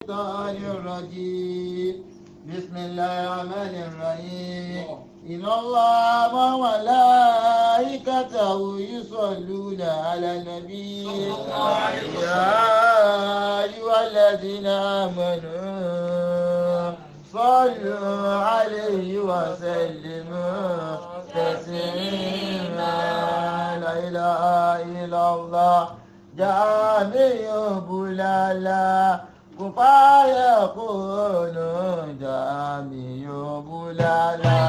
الشيطان الرجيم بسم الله الرحمن الرحيم إن الله وملائكته يصلون على النبي يا أيها الذين آمنوا صلوا عليه وسلموا تسليما لا إله إلا الله جامع بلالا كفاية يكون جامع بلالا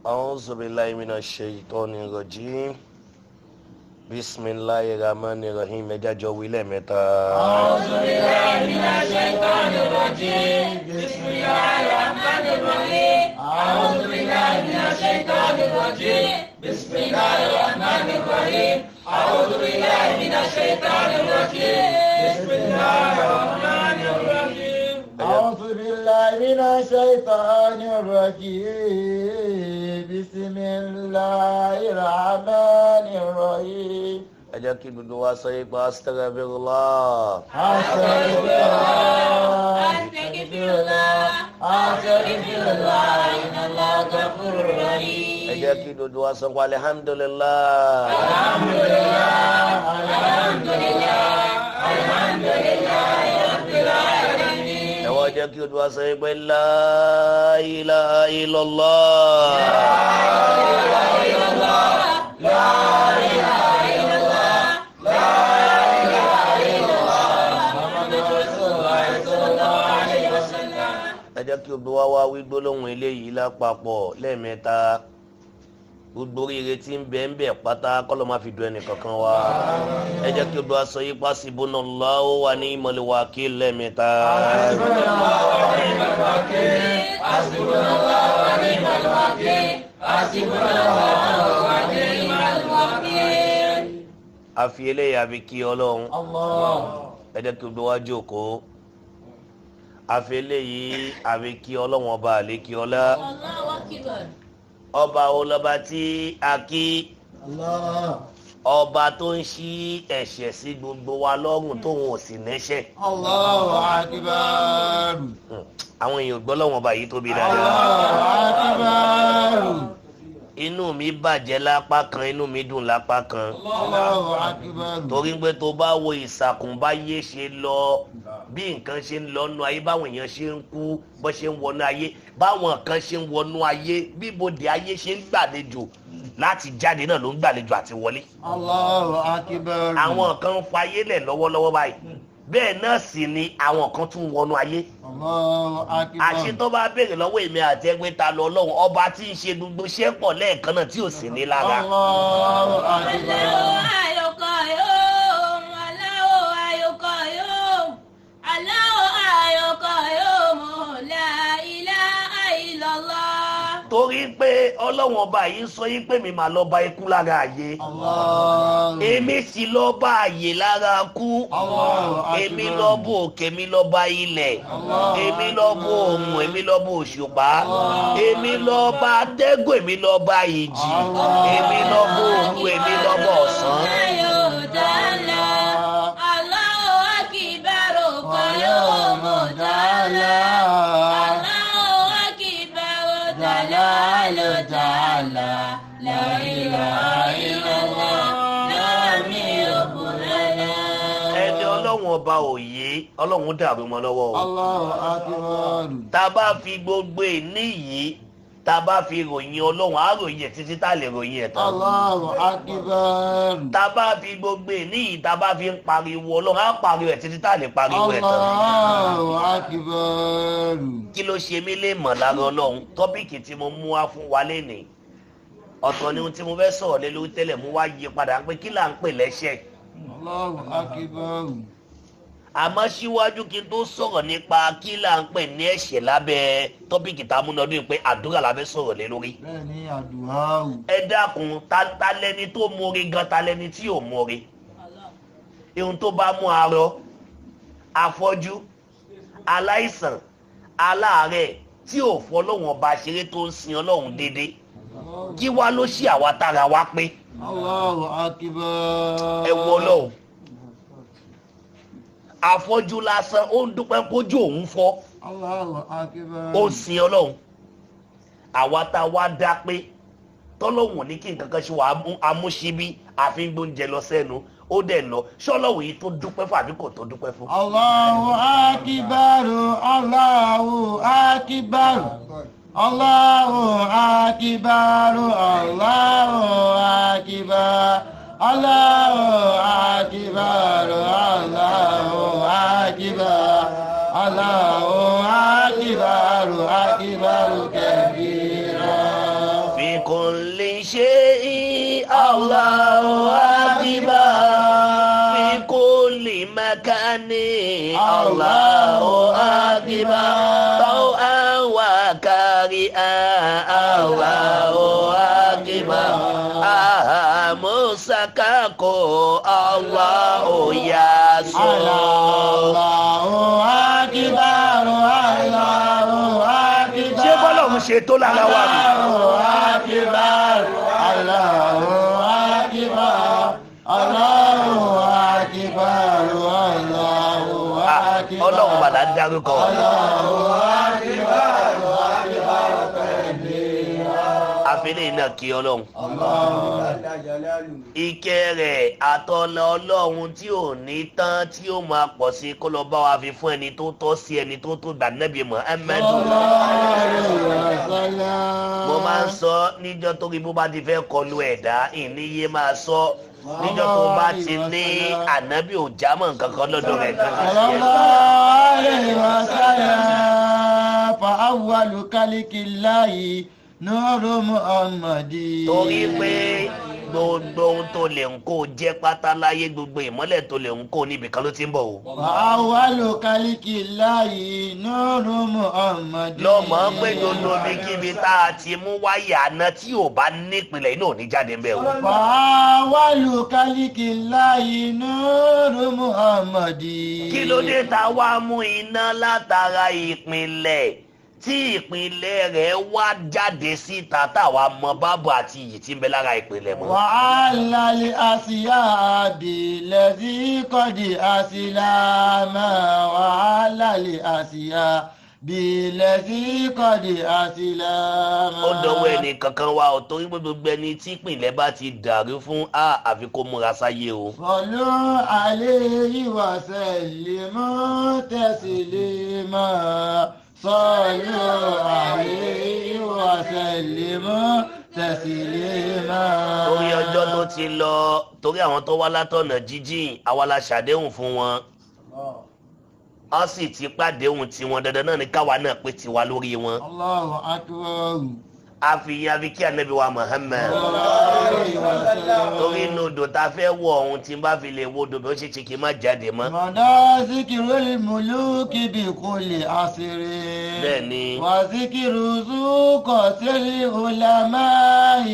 أعوذ بالله من الشيطان الرجيم بسم الله الرحمن الرحيم ẹjájọ wílẹ̀ mẹ́ta. أعوذ بالله من الشيطان الرجيم بسم الله الرحمن الرحيم أعوذ بالله من الشيطان الرجيم بسم الله الرحمن الرحيم أعوذ بالله من الشيطان الرجيم بسم الله الرحمن الرحيم أعوذ بالله من الشيطان الرجيم بسم الله الرحمن الرحيم ẹ jẹ́ kí gbogbo wa sọ ipa astaghfirullah. أستغفر الله wastaghfirullah inna Allaha ghafurur rahim. ẹ jẹ́ kí dodo wa sọ pé alhamdulillah. Rabbil alamin. ẹ wá jẹ́ kí dodo wa sọ pé la ilaha illallah. ẹ jẹ́ kí gbogbo wa wá wí gbólóhùn eléyìí lápapọ̀ lẹ́ẹ̀mẹ́ta. gbogbo oríire tí ń bẹ pátá kọ́lọ́ máa fi dùn ẹnì kankan wa. ẹ jẹ́ kí gbogbo wa sọ yípa hasbunallahu wa ni'mal wakil lẹ́ẹ̀mẹ́ta. a fi eléyìí a fi kí Ọlọ́run. ẹ jẹ́ kí gbogbo wa jókòó. àfẹlẹ yìí àbíkí Ọlọ́run ọba àlékí ọlá ọba olọba tí a kí ọba tó ń ṣí ẹ̀ṣẹ̀ sí gbogbo wa lọ́rùn tóun ò sì nẹ́ṣẹ̀. Allahu akbar. àwọn èèyàn gbọ́ lọ́wọ́n ọba yìí tóbi dáadáa. Allahu akbar. inú mi bàjẹ́ lápá kan inú mi dùn lápá kan. Allahu akbar. torí pé tó bá wo ìsàkùnbáyé ṣe lọ bí nǹkan ṣe ń lọ nú ayé báwọn èèyàn ṣe ń kú bó ṣe ń wọnú ayé báwọn kan ṣe ń wọnú ayé bíbodè ayé ṣe ń gbàlejò láti jáde náà ló ń gbàlejò àti wọlé. Allahu akbar. àwọn kan ń fa ayé lẹ̀ lọ́wọ́lọ́wọ́ báyìí bẹ́ẹ̀ náà sì ni àwọn kan tún wọnú ayé. Allahu akbar. àṣetọ́ bá béèrè lọ́wọ́ èmi àti ẹgbẹ́ ta lọ Ọlọ́run ọba tí ń ṣe gbogbo iṣẹ́ pọ̀ lẹ́ẹ̀kan náà tí ò sì ní lára. Allahu akbar. torí pé Ọlọ́run ọba yìí sọ yín pé mi máa lọ bá ikú lára àyè. èmi sì lọ bá àyè lára kú. èmi lọ bó òkè mi lọ bá ilẹ̀. èmi lọ bó òmù èmi lọ bó òṣùpá. èmi lọ bá atẹ́gùn èmi lọ bá ìjì. èmi lọ bó òru èmi lọ bá ọ̀sán. ẹni Ọlọ́run ọba òye Ọlọ́run dàrú mọ́ lọ́wọ́ o. Allahu akbar. tá a bá fi gbogbo ìní yìí tá a bá fi ròyìn Ọlọ́run á ròyìn ẹ̀ títí tá a lè ròyìn ẹ̀ tán. Allahu akbar. tá a bá fi gbogbo ìní yìí tá a bá fi ń pariwo Ọlọ́run á pariwo ẹ̀ títí tá a lè pariwo ẹ̀ tán. Allahu akbar. kí ló ṣe mí lè mọ̀ lára Ọlọ́run tọ́pìkì tí mo mú wá fún wa lénìí ọ̀tọ̀ ni ohun tí mo fẹ́ sọ̀rọ̀ lé lórí tẹ́lẹ̀ mú wá yí padà pé kí là ń pè lẹ́ṣẹ̀. Allahu akbar. àmọ́ síwájú kí n tó sọ̀rọ̀ nípa kí là ń pè ní ẹ̀ṣẹ̀ lábẹ́ tọ́pìkì tá a mú lọ́dún pé àdúrà la fẹ́ sọ̀rọ̀ lé lórí. bẹ́ẹ̀ ni àdúrà o. ẹ dákun ta lẹni tó mórí gan ta lẹni tí ò mórí. ihun tó bá mú arọ afọ́jú aláìsàn aláàárẹ̀ tí ò fọ́ Ọlọ́run ọba ṣeré tó ń sin Ọlọ́run déédéé kí wá ló ṣe àwa tára wa pé. Allahu akbar. ẹ wọ Ọlọ́run afọ́jú lásán ó ń dúpẹ́ kójú òun fọ́. Allahu akbar. ó sin Ọlọ́run àwa tá a wá dá pé tọ́lọ́hùn ní kí nǹkan kan ṣe wà amúṣíbí àfi ń gbóúnjẹ lọ sẹ́nu ó dẹ̀ lọ ṣọ́lọ́hùn yìí tó dúpẹ́ fún àbí kò tó dúpẹ́ fún. Allahu akbar. Allahu akbar. Allahu akbar. Allahu akbar. Allahu akbar. Allahu akbar. Allahu akbar. Akbar kabira. fi kulli shay'in Allahu akbar. fi kulli makani Allahu akbar. taw'an wa kari'an Allahu akbar. musakako Allahu yasun. Allahu akbar. Allahu akbar. ṣé bọ́lá òun ṣe tó lára wa ni. Allahu akbar. Allahu akbar. Allahu akbar. Allahu akbar. Ọlọ́run bàdá ń dárúkọ. Allahu akbar. afẹ́lẹ́ iná kí ọlọ́run. Ìkẹ́ rẹ̀ àtọ́lá ọlọ́run tí ò ní tán tí ó máa pọ̀ sí kó lọ bá wa fi fún ẹni tó tọ́ sí ẹni tó tó gbà Nábì Muhammad. Mo máa ń sọ níjọ́ tó rí bó bá ti fẹ́ kọlu ẹ̀dá ìníye máa sọ níjọ́ tó bá ti ní ànábì ò jámọ́ nǹkan kan lọ́dọ̀ rẹ̀ kan fa awwalu kalikillahi nuru Muhammadi. Torí pé gbogbo ohun tó lè ń kó jẹ́ pátá láyé gbogbo ìmọ́lẹ̀ tó lè ń kó níbi kan ló ti ń bọ̀ o. fa awwalu kalikillahi nuru Muhammadi. lọ́mọ pé gbogbo ibikíbi tá a ti mú wáyà àná tí ò bá nípìnlẹ̀ iná ò ní jáde ń bẹ̀ o. fa awwalu kalikillahi nuru Muhammadi. Kí ló dé tá a wá mú iná látara ìpìnlẹ̀ tí ìpìnlẹ̀ rẹ̀ wá jáde síta táwa mọ bábọ̀ àti iyì tí ń bẹ lára ìpìnlẹ̀ mọ́. wàhálà lè àṣìyá àbílẹ̀ sí kọ́dí àṣìlámà wàhálà lè àṣìyá bílẹ̀ sí kọ́dí àṣìlámà. ó dọ̀wọ́ ẹnì kankan wa ò torí pé gbogbo ẹni tí ìpìnlẹ̀ bá ti dàrú fún àfi kó múra sáyé o. sọlú àlẹ́ ìwàsẹ̀ lè mọ́ tẹ̀sílẹ̀ sọlú àlẹ́ ìwàsẹ̀ mọ́ tẹ̀sílẹ̀. Torí ọjọ́ tó ti lọ torí àwọn tó wá látọ̀nà jíjìn àwa la ṣàdéhùn fún wọn a sì ti pàdéhùn tiwọn dandan náà ní káwa náà pé tiwa lórí wọn. Allahu akbar. àfi kí Ànábì wa Muhammad torí inú odò tá a fẹ́ wọ̀ ọ̀hún tí n bá fi lè wo odò bí ó ṣe ṣe kí n má jáde mọ́. mọ̀dá síkìrú mùlúkì bí kò lè àṣírí. bẹ́ẹ̀ni. wà síkìrú zúkọ̀ sílẹ̀ ulama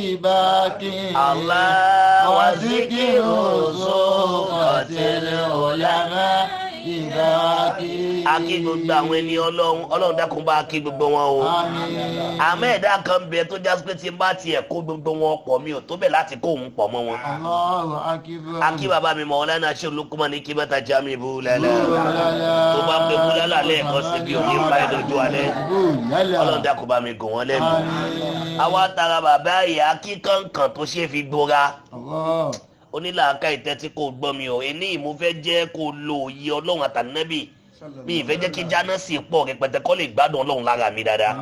ìbákí. Allah wà síkìrú zúkọ̀ sílẹ̀ ulama ìbákí. a kí gbogbo àwọn ẹni ọlọ́run dákun bá kí gbogbo wọn o. àmín. àmọ́ ẹ̀dá kan bẹ tó jásí pé tí n bá tiẹ̀ kó gbogbo wọn pọ̀ mi ò tó bẹ̀ láti kó òun pọ̀ mọ́ wọn. Allahu akbar. akí bàbá mi Maulana Sheikh Lukman ní kí bàtà jami búlẹ̀lẹ̀ tó bá pé búlẹ̀lẹ̀ lẹ́ẹ̀kan sí bí òní pa ẹ̀ lójú alẹ́ ọlọ́run dákun bá mi gùn wọ́n lẹ́nu. àwa tara bàbá ìyá kíkànkàn tó ṣe fi gbóra onílàáká ìtẹ́tí kò gbọ́ mi ò ẹni ìmú fẹ́ jẹ́ kó lo òye ọlọ́run àtànẹ́bì mi ìfẹ́ jẹ́ kí jáná sí pọ̀ rẹpẹtẹ kọ́ lè gbádùn ọlọ́run lára mi dáadáa.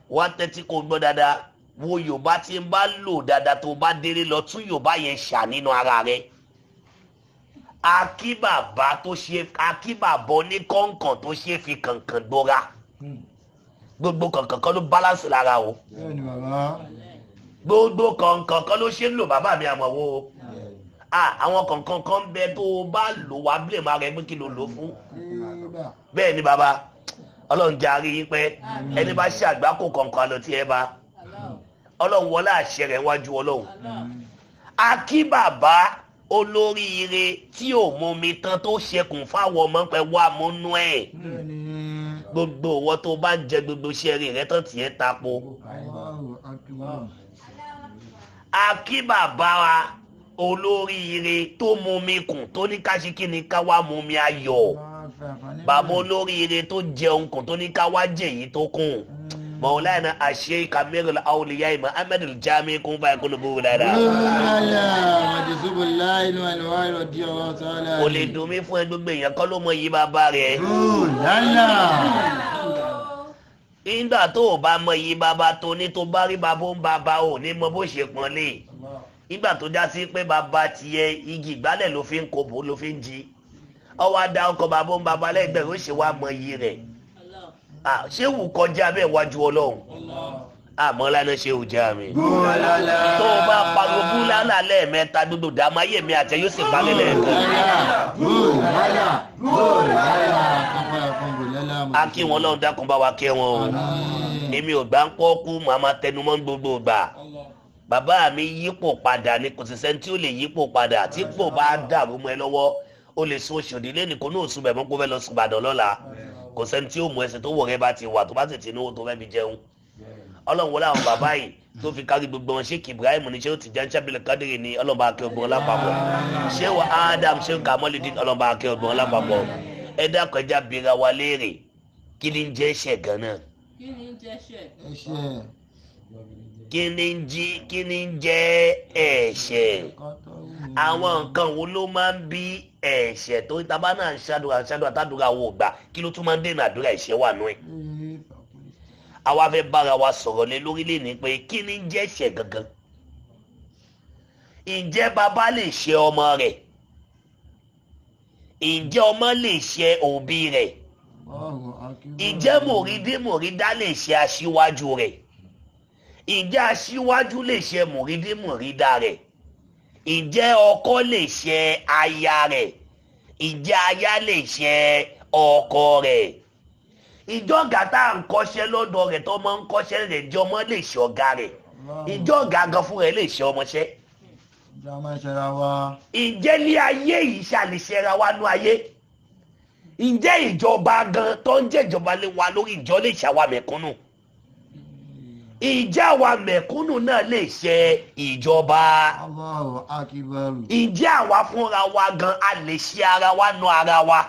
wá tẹ́tí kò gbọ́ dáadáa wo Yorùbá tí ń bá lò dáadáa tó bá délé lọ tún Yorùbá yẹn ṣà nínú ara rẹ̀. akíbàbọ̀ ní kọ̀ǹkàn tó ṣe fi kàǹkàn gbọ́ra gbogbo kàǹkàn kan ló balance lára o gbogbo kọ̀ǹkàn kan ló ṣe ń lò bàbá mi àmọ́ wo àwọn kọ̀ǹkàn kan bẹ tó o bá lò wá bílẹ̀ máa rẹ pé kí ló lò fún. bẹ́ẹ̀ ni bàbá ọlọ́run jarí yín pé ẹni bá ṣe àgbákò kọ̀ǹkàn àlọ́ tí ẹ bá ọlọ́run wọlé àṣẹ rẹ̀ wájú ọlọ́run. akí bàbá olóríire tí ò mú mi tán tó ṣẹkùn fáwọn ọmọ pẹ wá múnú ẹ̀ gbogbo owó tó bá ń jẹ gbogbo ṣẹ́rí rẹ tán tiẹ̀ tapo. akí bàbá wa olóríire tó mú mi kùn tó ní ká ṣe kí ni ká wá mú mi ayọ̀ bàbá olóríire tó jẹun kùn tó ní ká wá jẹ èyí tó kùn Maulana Sheikh Amirul Awliya Muhammad al-Jami kún báyìí kún bó dáadáa. o lè dùn mí fún ẹ gbogbo èèyàn kọ́ ló mọ iye bàbá rẹ̀. nígbà tó o bá mọ iye bàbá tó ní tó bá rí bàbá ń bàbá ò ní mọ bó ṣe pọ́n lé nígbà tó já sí pé bàbá tiẹ̀ igi ìgbálẹ̀ ló fi ń kóbó ló fi ń jí ọwọ́ adá ọkọ̀ bàbá ń bàbá lẹ́gbẹ̀ẹ́ ó ṣe wá mọ iye rẹ̀ ṣé wù kọjá bẹ́ẹ̀ wájú ọlọ́run àmọ́ lánà ṣé wù já mi tó o bá pariwo búlálà lẹ́ẹ̀mẹ́ta gbogbo dàmú ayé mi àtẹ yóò sì parí lẹ́ẹ̀kan. a kí wọn lọ́run dákun bá wa kẹ́ wọn o èmi ò gbá ń pọ́ kú màmá tẹnumọ́ gbogbo gbà bàbá mi yípo padà ní kò sì sẹ́ni tí ó lè yípo padà tí pò bá dàrú mọ́ ẹ lọ́wọ́ ó lè sun oṣù òdìlé nìkan ní oṣù bẹ̀mọ́ kó fẹ́ lọ sùn Ìbàdàn lọ́la kò sẹ́ni tí ó mú ẹsẹ̀ tó wọ̀ rẹ bá ti wà tó bá sì ti ní owó tó fẹ́ fi jẹun ọlọ́run wọlé àwọn bàbá yìí tó fi kárí gbogbo wọn Sheikh Ibrahim ní Sheikh Tijani Shabili Kadiri ní ọlọ́run bá kẹ́ ọgbọ̀n lápapọ̀ Sheikh Adam Sheikh Kamolidin ọlọ́run bá kẹ́ ọgbọ̀n lápapọ̀ ẹ dákun ẹja bira wa léèrè kí ni ń jẹ́ ẹ̀ṣẹ̀ gan-an. kí ni ń jẹ́ ẹ̀ṣẹ̀. Kini ń jẹ́ ẹ̀ṣẹ̀ àwọn nǹkan wo ló máa ń bí ẹ̀ṣẹ̀ tó tábà náà ń ṣàdúrà tàdúrà wò gbà kí ló tún máa ń dènà àdúrà ẹ̀ṣẹ̀ wà nú ẹ̀. àwa fẹ́ bára wa sọ̀rọ̀ lé lórílẹ̀ ní pé kí ni ń jẹ́ ẹ̀ṣẹ̀ gangan. ǹjẹ́ bàbá lè ṣe ọmọ rẹ̀? ǹjẹ́ ọmọ lè ṣe òbí rẹ̀? ǹjẹ́ mùrídá lè ṣe aṣíwájú rẹ̀? ǹjẹ́ aṣíwájú lè ṣe mùrídá rẹ̀? ǹjẹ́ ọkọ lè ṣe aya rẹ̀? ǹjẹ́ aya lè ṣe ọkọ rẹ̀? ìjọ̀gá tá à ń kọ́ṣẹ́ lọ́dọ̀ rẹ̀ tó máa ń kọ́ṣẹ́ rẹ̀ jẹ́ ọmọ lè ṣe ọ̀gá rẹ̀? ìjọ̀gá gan fún rẹ̀ lè ṣe ọmọṣẹ́? ǹjẹ́ ní ayé yìí ṣàlìṣẹ́ra wa nú ayé? ǹjẹ́ ìjọba gan tó ń jẹ́ ìjọba lé wa lórí ìjọ lè ṣàwa mẹ̀kúnnù? ǹjẹ́ àwa mẹ̀kúnnù náà lè ṣe ìjọba? ǹjẹ́ àwa fúnra wa gan a lè ṣe ara wa nú ara wa?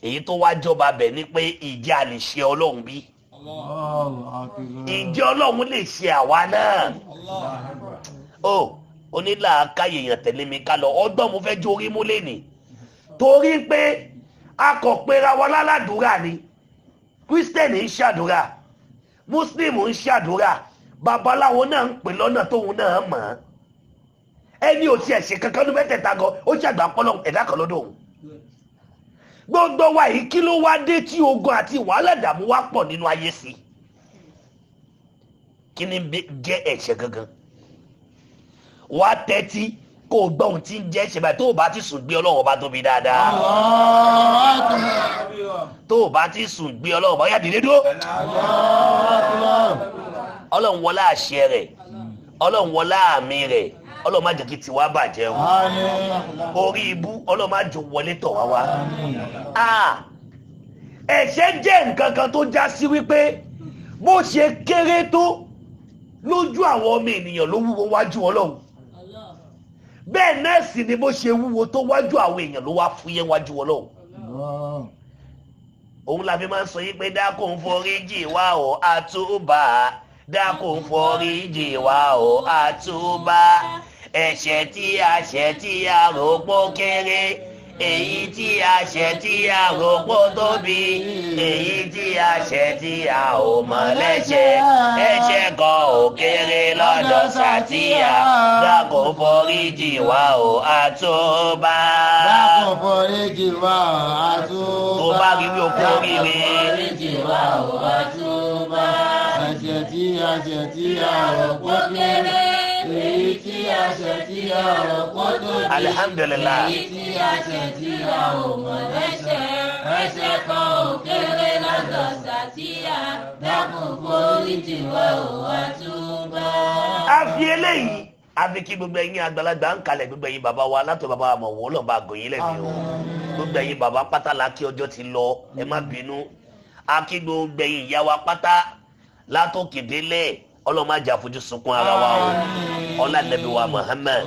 èyí tó wá jọba bẹ̀ ni pé ǹjẹ́ a lè ṣe ọlọ́run bí? ǹjẹ́ ọlọ́run lè ṣe àwa náà? onílàákàyè èèyàn tẹ̀lé mi ká lọ ọgbọ́n mo fẹ́ jó orí mú lẹ́nìí torí pé a kò pera wa lálàdúrà ni kírísítẹ́nì ń ṣàdúrà mùsùlùmí ń ṣàdúrà babaláwo náà ń pè lọ́nà tóun náà mọ̀ ọ́n ẹni ò tiẹ̀ ṣe kankan ní mẹ́tẹ̀ẹ̀ta gan ó ṣàgbà pọ́lọ́ ẹ̀dá kan lọ́dọ̀ òun gbogbo wa yìí kí ló wá dé tí ogun àti wàhálà dààmú wá pọ̀ nínú ayé sí kí ni jẹ́ ẹ̀ṣẹ̀ gangan wá tẹ́tí kó o gbọ́ ohun tí ń jẹ́ ṣe báyìí tó o bá ti sùn gbé ọlọ́run ọba tóbi dáadáa tó o bá ti sùn gbé ọlọ́run ọba yá dìde dúró ọlọ́run wọlá àṣẹ rẹ̀ ọlọ́run wọlá àmì rẹ̀ ọlọ́run má jẹ́ kí tiwa bàjẹ́ o orí ibú ọlọ́run má jọ wọlé tọ̀ wá wá. ẹ̀ṣẹ̀ jẹ́ nǹkan kan tó já sí wípé bó ṣe kéré tó lójú àwọn ọmọ ènìyàn ló wúwo wájú ọlọ́run bẹ́ẹ̀ náà sì ni bó ṣe wúwo tó wájú àwọn èèyàn ló wá fúyẹ́ wájú ọlọ́run. òun la fi máa ń sọ yí pé dákun foríjì wá o àtúbà dákun foríjì wá o àtúbà ẹ̀ṣẹ̀ tí a rò pọ̀ kéré èyí tí a ṣẹ̀ tí a rò pọ̀ tóbi èyí tí a ṣẹ̀ tí a ò mọ̀ lẹ́ṣẹ̀ ẹ̀ṣẹ̀ kan ò kéré lọ́dọ̀ Sàtíyà dákun foríjì wá o àtúbà. dákun foríjì wá o àtúbà. tó bá rí wí okú oríire. foríjì wá o àtúbà. ẹ̀ṣẹ̀ tí a rò pọ̀ kéré èyí tí a ṣẹ̀ tí a rò pọ̀ tóbi. Alhamdulillah. èyí tí a ṣẹ̀ tí a ò mọ̀ lẹ́ṣẹ̀ ẹ̀ṣẹ̀ kan ò kéré lọ́dọ̀ Sàtíyà dákun foríjì wá o àtúbà. a fi eléyìí a fi kí gbogbo ẹ̀yin àgbàlagbà ń kalẹ̀ gbogbo ẹ̀yin bàbá wa látọ̀ bàbá wa mọ̀ wọ́n lọ́ọ́ bá gòyìn lẹ́bi o gbogbo ẹ̀yin bàbá pátá la kí ọjọ́ ti lọ ẹ má bínú a kí gbogbo ẹ̀yin ìyá wa pátá látòkè délẹ̀ ọlọ́mọ ajá fojú sunkún ara wa o ọlá Nábì wa Muhammad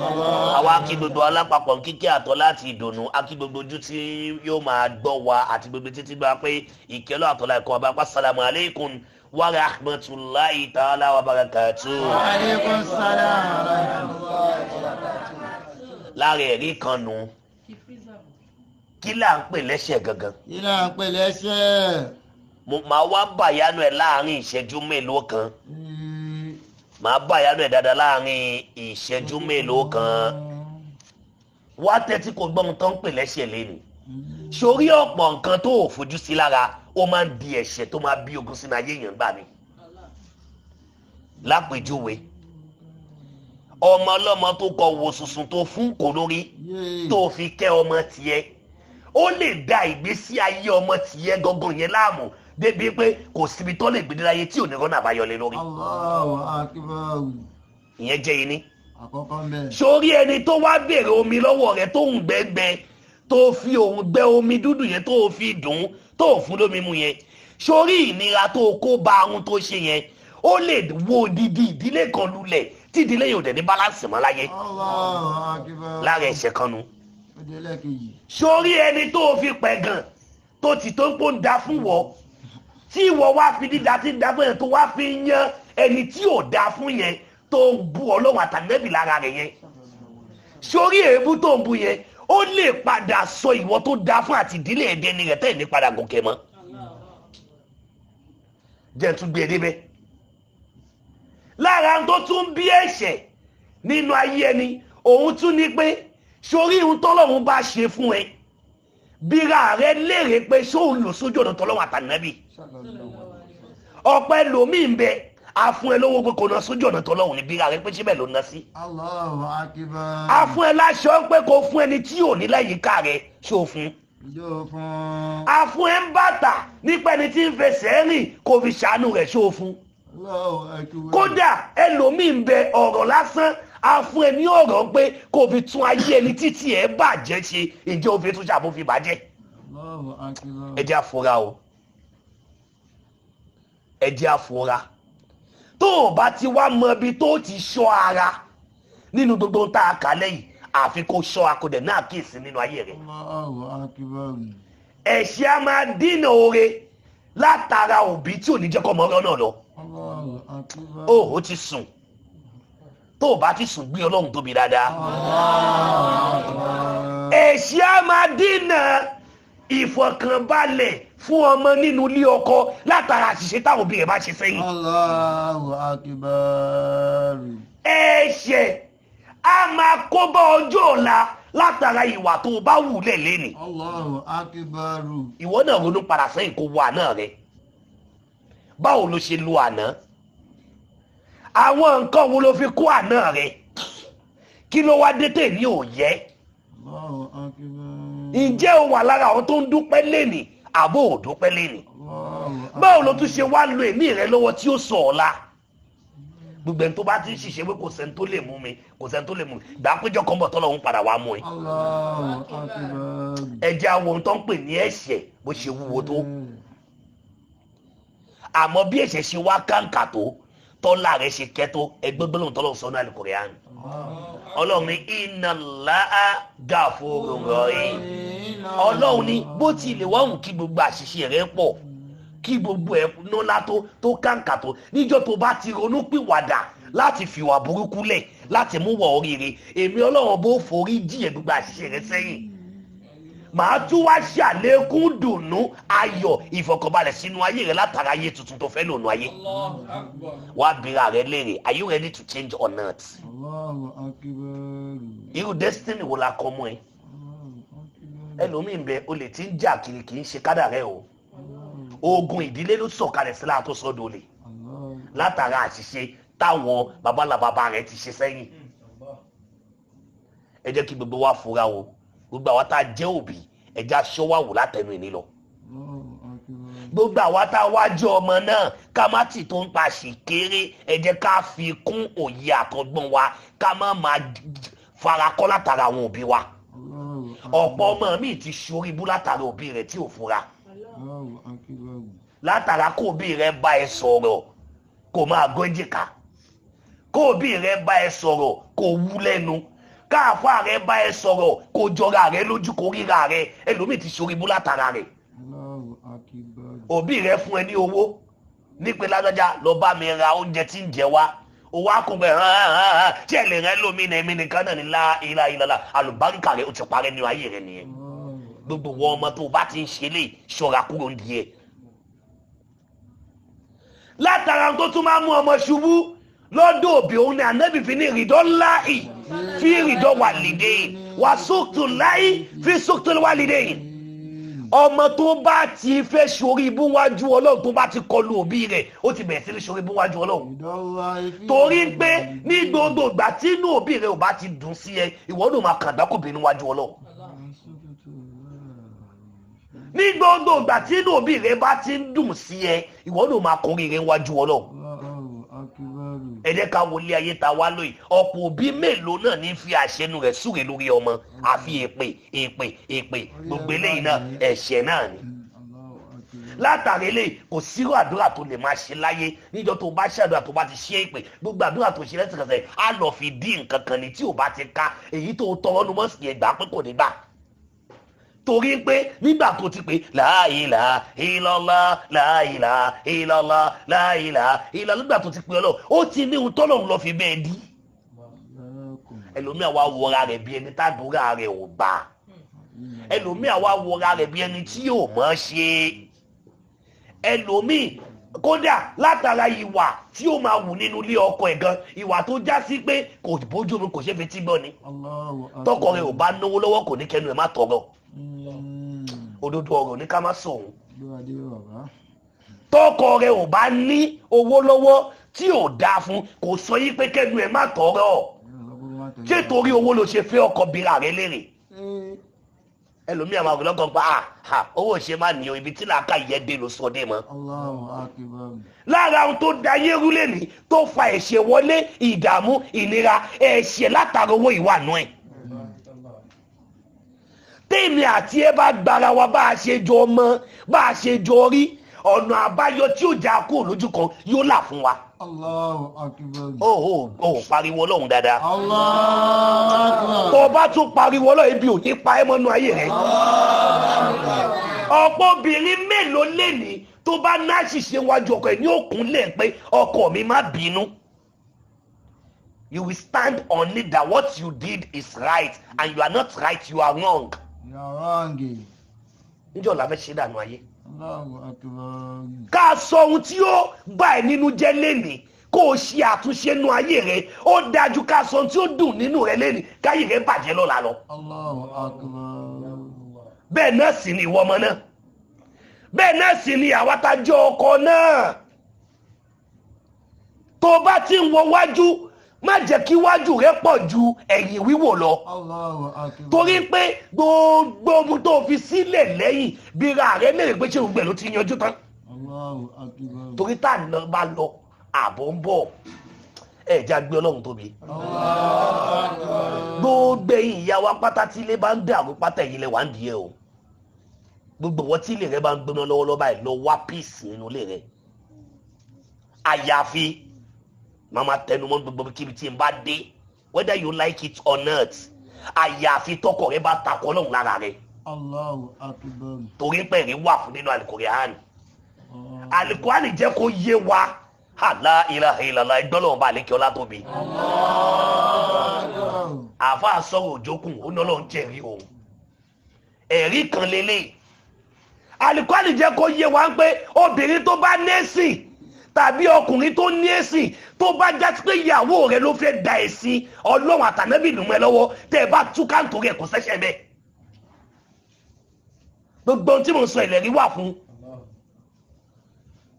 àwa kí gbogbo alápapọ̀ kíkẹ́ àtọ́ láti ìdùnnú a kí gbogbo ojú tí yóò máa gbọ́ wa àti gbogbo títí gba pé ìkẹ́lọ́ àtọ́lá ẹ̀kọ́ ọba assalamu alaikum wa rahmatulahi ta'ala wa barakatuh. wa alaikum salam wa rahmatulahi wa barakatuh. lára ẹ̀rí kan nù kí là ń pè lẹ́ṣẹ̀ gangan. kí là ń pè lẹ́ṣẹ̀. màá wá bàyánú ẹ̀ láàrin ìṣẹ́jú mélòó kan màá bàyánú ẹ̀ dáadáa láàrin ìṣẹ́jú mélòó kan wá tẹ́tí kò gbọ́n tó ń pè lẹ́ṣẹ̀ lẹ́nu sórí ọ̀pọ̀ nǹkan tó ò fojú sí lára ó máa ń di ẹ̀ṣẹ̀ tó máa bí ogun sínú ayé èèyàn gbà mí. lápèjúwe ọmọ ọlọ́mọ tó kọ wo sùsùn tó fún kò lórí tó fi kẹ́ ọmọ tiẹ̀ ó lè da ìgbésí ayé ọmọ tiẹ̀ gangan yẹn láàmú débi pé kò síbi tó lè gbèdé láyé tí ò ní rọ́nà àbáyọlé lórí. Allahu akbar. ìyẹn jẹ́ iní. àkọ́kọ́ mẹ́. sórí ẹni tó wá béèrè omi lọ́wọ́ rẹ̀ tó ń gbẹ́gbẹ́ tó fi òun gbẹ́ omi dúdú yẹn tó fi dùn tó fún lómi mu yẹn sórí ìnira tó kó bá ahun tó ṣe yẹn ó lè wo odidi ìdílé kan lulẹ̀ tí ìdílé yóò dẹ̀ ní balance mọ́ láyé. Allahu akbar. lára ẹ̀ṣẹ̀ kan nu. ìdílé kejì. sórí ẹni tó fi pẹ̀gàn tó ti tó ń pò ń da fún wọ́ tí ìwọ wá fi dídá tí ń dá fún yẹn tó wá fi yan ẹni tí ò dá fún yẹn tó ń bu Ọlọ́run àtànẹ́bì lára rẹ̀ yẹn sórí èébú tó ń bu yẹn ó lè padà sọ ìwọ tó dá fún àti ìdílé ẹ̀dẹ́ni rẹ̀ tẹ̀ ní padà gòkè mọ́ jẹ́ tún gbé e débẹ̀ lára tó tún bí ẹ̀ṣẹ̀ nínú ayé ẹni òun tún ní pé sórí ohun tọ́lọ́run bá ṣe fún ẹ bíra rẹ léèrè pé sóun lò sójú ọ̀nà tọ́lọ́run àtànẹ́bì ọ̀pọ̀ ẹlòmíì ń bẹ afún ẹ lówó pé kò ná sójú ọ̀nà tọ́lọ́run ní bíra rẹ pé síbẹ̀ ló ná sí. Allahu Akbar. afún ẹ láṣọ pé kò fún ẹni tí ò ní láyìíká rẹ ṣó fún. afún ẹ ń bàtà nípa ẹni tí ń fẹsẹ̀ rìn kò fi ṣàánú rẹ̀ ṣó fún. kódà ẹlòmíì ń bẹ ọ̀rọ̀ lásán afún ẹ ní ọ̀rọ̀ pé kò fi tún ayé ẹni títí ẹ bàjẹ́ ṣe ìjẹ́ òfin tún ṣàbófin bàjẹ́. ẹ jẹ́ àfúrá o ẹ jẹ́ àfúrá tó o bá ti wá mọ ibi tó ti ṣọ́ ara nínú gbogbo tá a kà lẹ́yìn àfi kó ṣọ́ akọ̀dẹ̀ náà kíyèsí nínú ayé rẹ̀. ẹ̀ṣẹ̀ a máa dínà oore látara òbí tí ò ní jẹ́ kọ́ ọmọ ọ̀rọ̀ náà lọ. ó ti sùn tó o bá ti sùn gbé Ọlọ́run tóbi dáadáa. ẹ̀ṣẹ̀ a máa dínà ìfọ̀kànbalẹ̀ fún ọmọ nínú ilé ọkọ látara àṣìṣe táwọn òbí rẹ̀ bá ṣe sẹ́yìn. Allahu Akbar. ẹ̀ṣẹ̀ a máa kó bá ọjọ́ ọ̀la látara ìwà tó o bá wù lẹ́lẹ́ ni. Allahu Akbar. ìwọ náà ronú padà sẹ́yìn kó wo àná rẹ báwo ló ṣe lo àná àwọn nǹkan wo ló fi kó àná rẹ kí ló wá dé tè ní òye. Allahu Akbar. ǹjẹ́ o wà lára àwọn tó ń dúpẹ́ lẹ́nì àbó ò dúpẹ́ lẹ́nì báwo ló tún ṣe wá lo èmi rẹ lọ́wọ́ tí ó sọ ọ̀la gbogbo ẹni tó bá ti ń ṣiṣẹ́ pé kò sẹ́ni tó lè mú mi kò sẹ́ni tó lè mú mi gbà péjọ kan bọ̀ tọ́lọ́run padà wá mú ẹ. ẹ jẹ́ àwọn ohun tó ń pè ní ẹ̀ṣẹ̀ bó ṣe wúwo tó àmọ́ bí ẹ̀ṣẹ̀ ṣe wá káńkà tó tọ́lá rẹ̀ ṣe kẹ́ tó ẹgbẹ́ gbọ́dọ̀ tọ́lọ́run sọ́nà Al-Qur'an Ọlọ́run ní inna Allaha ghafurur rahim Ọlọ́run ní bó ti lè wáhùn kí gbogbo àṣìṣe rẹ̀ pọ̀ kí gbogbo ẹ̀ nọ́lá tó káńkà tó níjọ́ tó bá ti ronú pìwàdà láti fìwà burúkú lẹ̀ láti mú wọ̀ oríire èmi Ọlọ́run bó forí jì ẹ́ gbogbo àṣìṣe rẹ̀ sẹ́yìn màá tún wá ṣàlékún dùnú ayọ̀ ìfọ̀kànbalẹ̀ sínú ayé rẹ̀ látara ayé tuntun tó fẹ́ lònú ayé wá bira rẹ̀ léèrè are you ready to change or not? irú destiny wo la kọ́ mọ́ ẹ ẹlòmíín bẹ o lè ti ń jà kiri kì í ṣe kádà rẹ o ogun ìdílé ló sọ̀kalẹ̀ sí láàtọ̀ sọ́dọ̀ lè látara àṣìṣe táwọn babalàbàbà rẹ̀ ti ṣe sẹ́yìn ẹ jẹ́ kí gbogbo wa fura o gbogbo àwa tá a jẹ́ òbí ẹja ṣọ́wáwò látẹnu ìní lọ gbogbo àwa tá a wá jẹ́ ọmọ náà ká má tì tó ń pa ṣìkéré ẹ jẹ́ ká fi kún òye àtọgbọ́n wa ká má máa farakọ́ látara àwọn òbí wa ọ̀pọ̀ ọmọ mi ti ṣorí bú látara òbí rẹ̀ tí ò fura látara kó òbí rẹ̀ bá ẹ sọ̀rọ̀ kó máa gọ́jìká kó òbí rẹ̀ bá ẹ sọ̀rọ̀ kó wú lẹ́nu káàfà rẹ bá ẹ sọ̀rọ̀ kó jọra rẹ lójú kó ríra rẹ ẹlòmíì ti ṣorí bú látara rẹ òbí rẹ fún ẹ ní owó nípe lágbájá lọ bá mi ra oúnjẹ tí ń jẹ wá owó akọgbẹ tí ẹ lè rẹ lómi ní ẹmí nìkan náà ní ilá ìlàlá àlùbáríkà rẹ ó ti parẹ́ ní ayé rẹ nìyẹn gbogbo wọn ọmọ tó bá ti ń ṣe lè ṣọ́ra kúrò ń di ẹ látara tó tún máa mú ọmọ ṣubú lọ́dọ̀ òbí òun ni ànábì fi ní ìrìdọ́ láì fi ìrìdọ́ wà lédè wà sókòtò láì fi sókòtò wà lédè ọmọ tó bá ti fẹ́ ṣorí ibú wájú Ọlọ́run tó bá ti kọlu òbí rẹ̀ ó ti bẹ̀rẹ̀ sí ní ṣorí ibú wájú Ọlọ́run torí pé ní gbogbo ìgbà tí inú òbí rẹ̀ ò bá ti dùn sí ẹ ìwọ ló máa kàn dákòbí níwájú Ọlọ́run ní gbogbo ìgbà tí inú òbí rẹ̀ bá ti ń dùn sí ẹ ìwọ ló máa kórìí rẹ̀ níwájú Ọlọ́run ẹ jẹ́ ká wọlé ayé ta wá lóyè ọ̀pọ̀ òbí mélòó náà ní fi àṣẹnu rẹ̀ súre lórí ọmọ àfi èpè gbogbo eléyìí náà ẹ̀ṣẹ̀ náà ni látàrí eléyìí kò sírò àdúrà tó lè máa ṣe láyé níjọ́ tó bá ṣàdúrà tó bá ti ṣe èpè gbogbo àdúrà tó ṣe lẹ́sìkẹsẹ̀ á lọ fi dín nǹkan kan ní tí ò bá ti ká èyí tó tọrọ nu mọ́sìkì ẹgbàá pé kò ní gbà torí pé nígbà tó ti pé la ilaha illallah la ilaha illallah la ilaha illallah nígbà tó ti pé Ọlọ́run ó ti ní ohun tọ́lọ́run lọ fi bẹ́ẹ̀ dí ẹlòmíà wá wọra rẹ̀ bí ẹni tádùúrà rẹ̀ ò bá ẹlòmíà wá wọra rẹ̀ bí ẹni tí yóò mọ̀ ṣe ẹlòmíì kódà látara ìwà tí ó máa wù nínú ilé ọkọ ẹ̀ gan ìwà tó já sí pé kò bójú mi kò ṣe fi tí gbọ́ ni tọkọ rẹ̀ ò bá náwó lọ́wọ́ kò ní kẹnu ẹ̀ má tọrọ òdodo ọ̀rọ̀ ní ká má sọ̀hún tọkọ rẹ̀ ò bá ní owó lọ́wọ́ tí ò dáa fún kò sọ yí pé kẹnu ẹ̀ má tọrọ ṣé torí owó ló ṣe fẹ́ ọkọ bíra rẹ̀ lérè ẹlòmíì àwọn àgbẹ̀ lọ́kàn pa owó ṣe máa ní o ibi tí làákà yẹ dé ló sọ dé mọ́. lára ohun tó da yérú lẹ́ni tó fa ẹ̀ṣẹ̀ wọlé ìdààmú ìnira ẹ̀ṣẹ̀ látara owó ìwà nù ẹ̀. tèmi àti ẹ bá gbára wa bá a ṣe jọ mọ bá a ṣe jọ rí ọ̀nà àbáyọ tí ó já kúrò lójú kan yóò là fún wa. ó pariwo Ọlọ́run dáadáa. tó o bá tún pariwo Ọlọ́run ibi ò ní pa ẹ́ mọ́nú ayé rẹ̀. ọ̀pọ̀ obìnrin mélòó lẹ́ni tó bá ná ṣìṣe wájú ọkọ ẹ̀ ní òkun lẹ̀ pé ọkọ mi má bínú. You will stand on it that what you did is right and you are not right, you are wrong. You are wrong. níjọ́ la fẹ́ ṣe dànù ayé. ká sọ ohun tí ó bá ẹ nínú jẹ́ lénìí kó o ṣe àtúnṣe nínú ayé rẹ ó dájú ká sọ ohun tí ó dùn nínú rẹ lénìí káyé rẹ bàjẹ́ lọ́la lọ. bẹ́ẹ̀ náà sì ni ìwọ ọmọ náà bẹ́ẹ̀ náà sì ni àwa tá jẹ́ ọkọ náà tó bá ti ń wọ wájú má jẹ́ kí wájú rẹ pọ̀ ju ẹ̀yìn wíwò lọ torí pé gbogbo ohun tó fi sílẹ̀ lẹ́yìn bíra rẹ lè pé ṣé gbogbo ẹ̀ ló ti yanjú tán torí tá à ń bá lọ àbọ̀ ń bọ̀ ẹ̀já gbé Ọlọ́run tóbi gbogbo ẹ̀yin ìyá wa pátá tí ilé bá ń dàrú pátá ẹ̀yin lẹ wà ń di ẹ o gbogbo wọn tí ilé rẹ bá ń gbóná lọ́wọ́lọ́wọ́ báyìí lọ wá peace nínú ilé rẹ àyàfi mama tẹnumọ́ gbogbo kíbi tí n bá dé whether you like it or not àyàfi tọkọ rẹ bá takọ Ọlọ́run lára rẹ torí pé ẹ̀rí wà fún nínú Al-Qur'an Al-Qur'an jẹ́ kó yé wa la ilaha illallah ìgbọ́lọ́wọ́n bá lékè ọlá tóbi àfa sọ̀rọ̀ òjókùn ó ní Ọlọ́run jẹ́rìí òun ẹ̀rí kan lélẹ̀ Al-Qur'an jẹ́ kó yé wa pé obìnrin tó bá nẹ́sìn tàbí ọkùnrin tó ní ẹ̀sìn tó bá já sí pé ìyàwó rẹ ló fẹ́ da ẹ̀sìn Ọlọ́run àtànábì nù mọ́ ẹ lọ́wọ́ tẹ́ ẹ bá túká nítorí ẹ̀ kò sẹ́sẹ̀ bẹ́ẹ̀ gbogbo ohun tí mo sọ ìlérí wà fún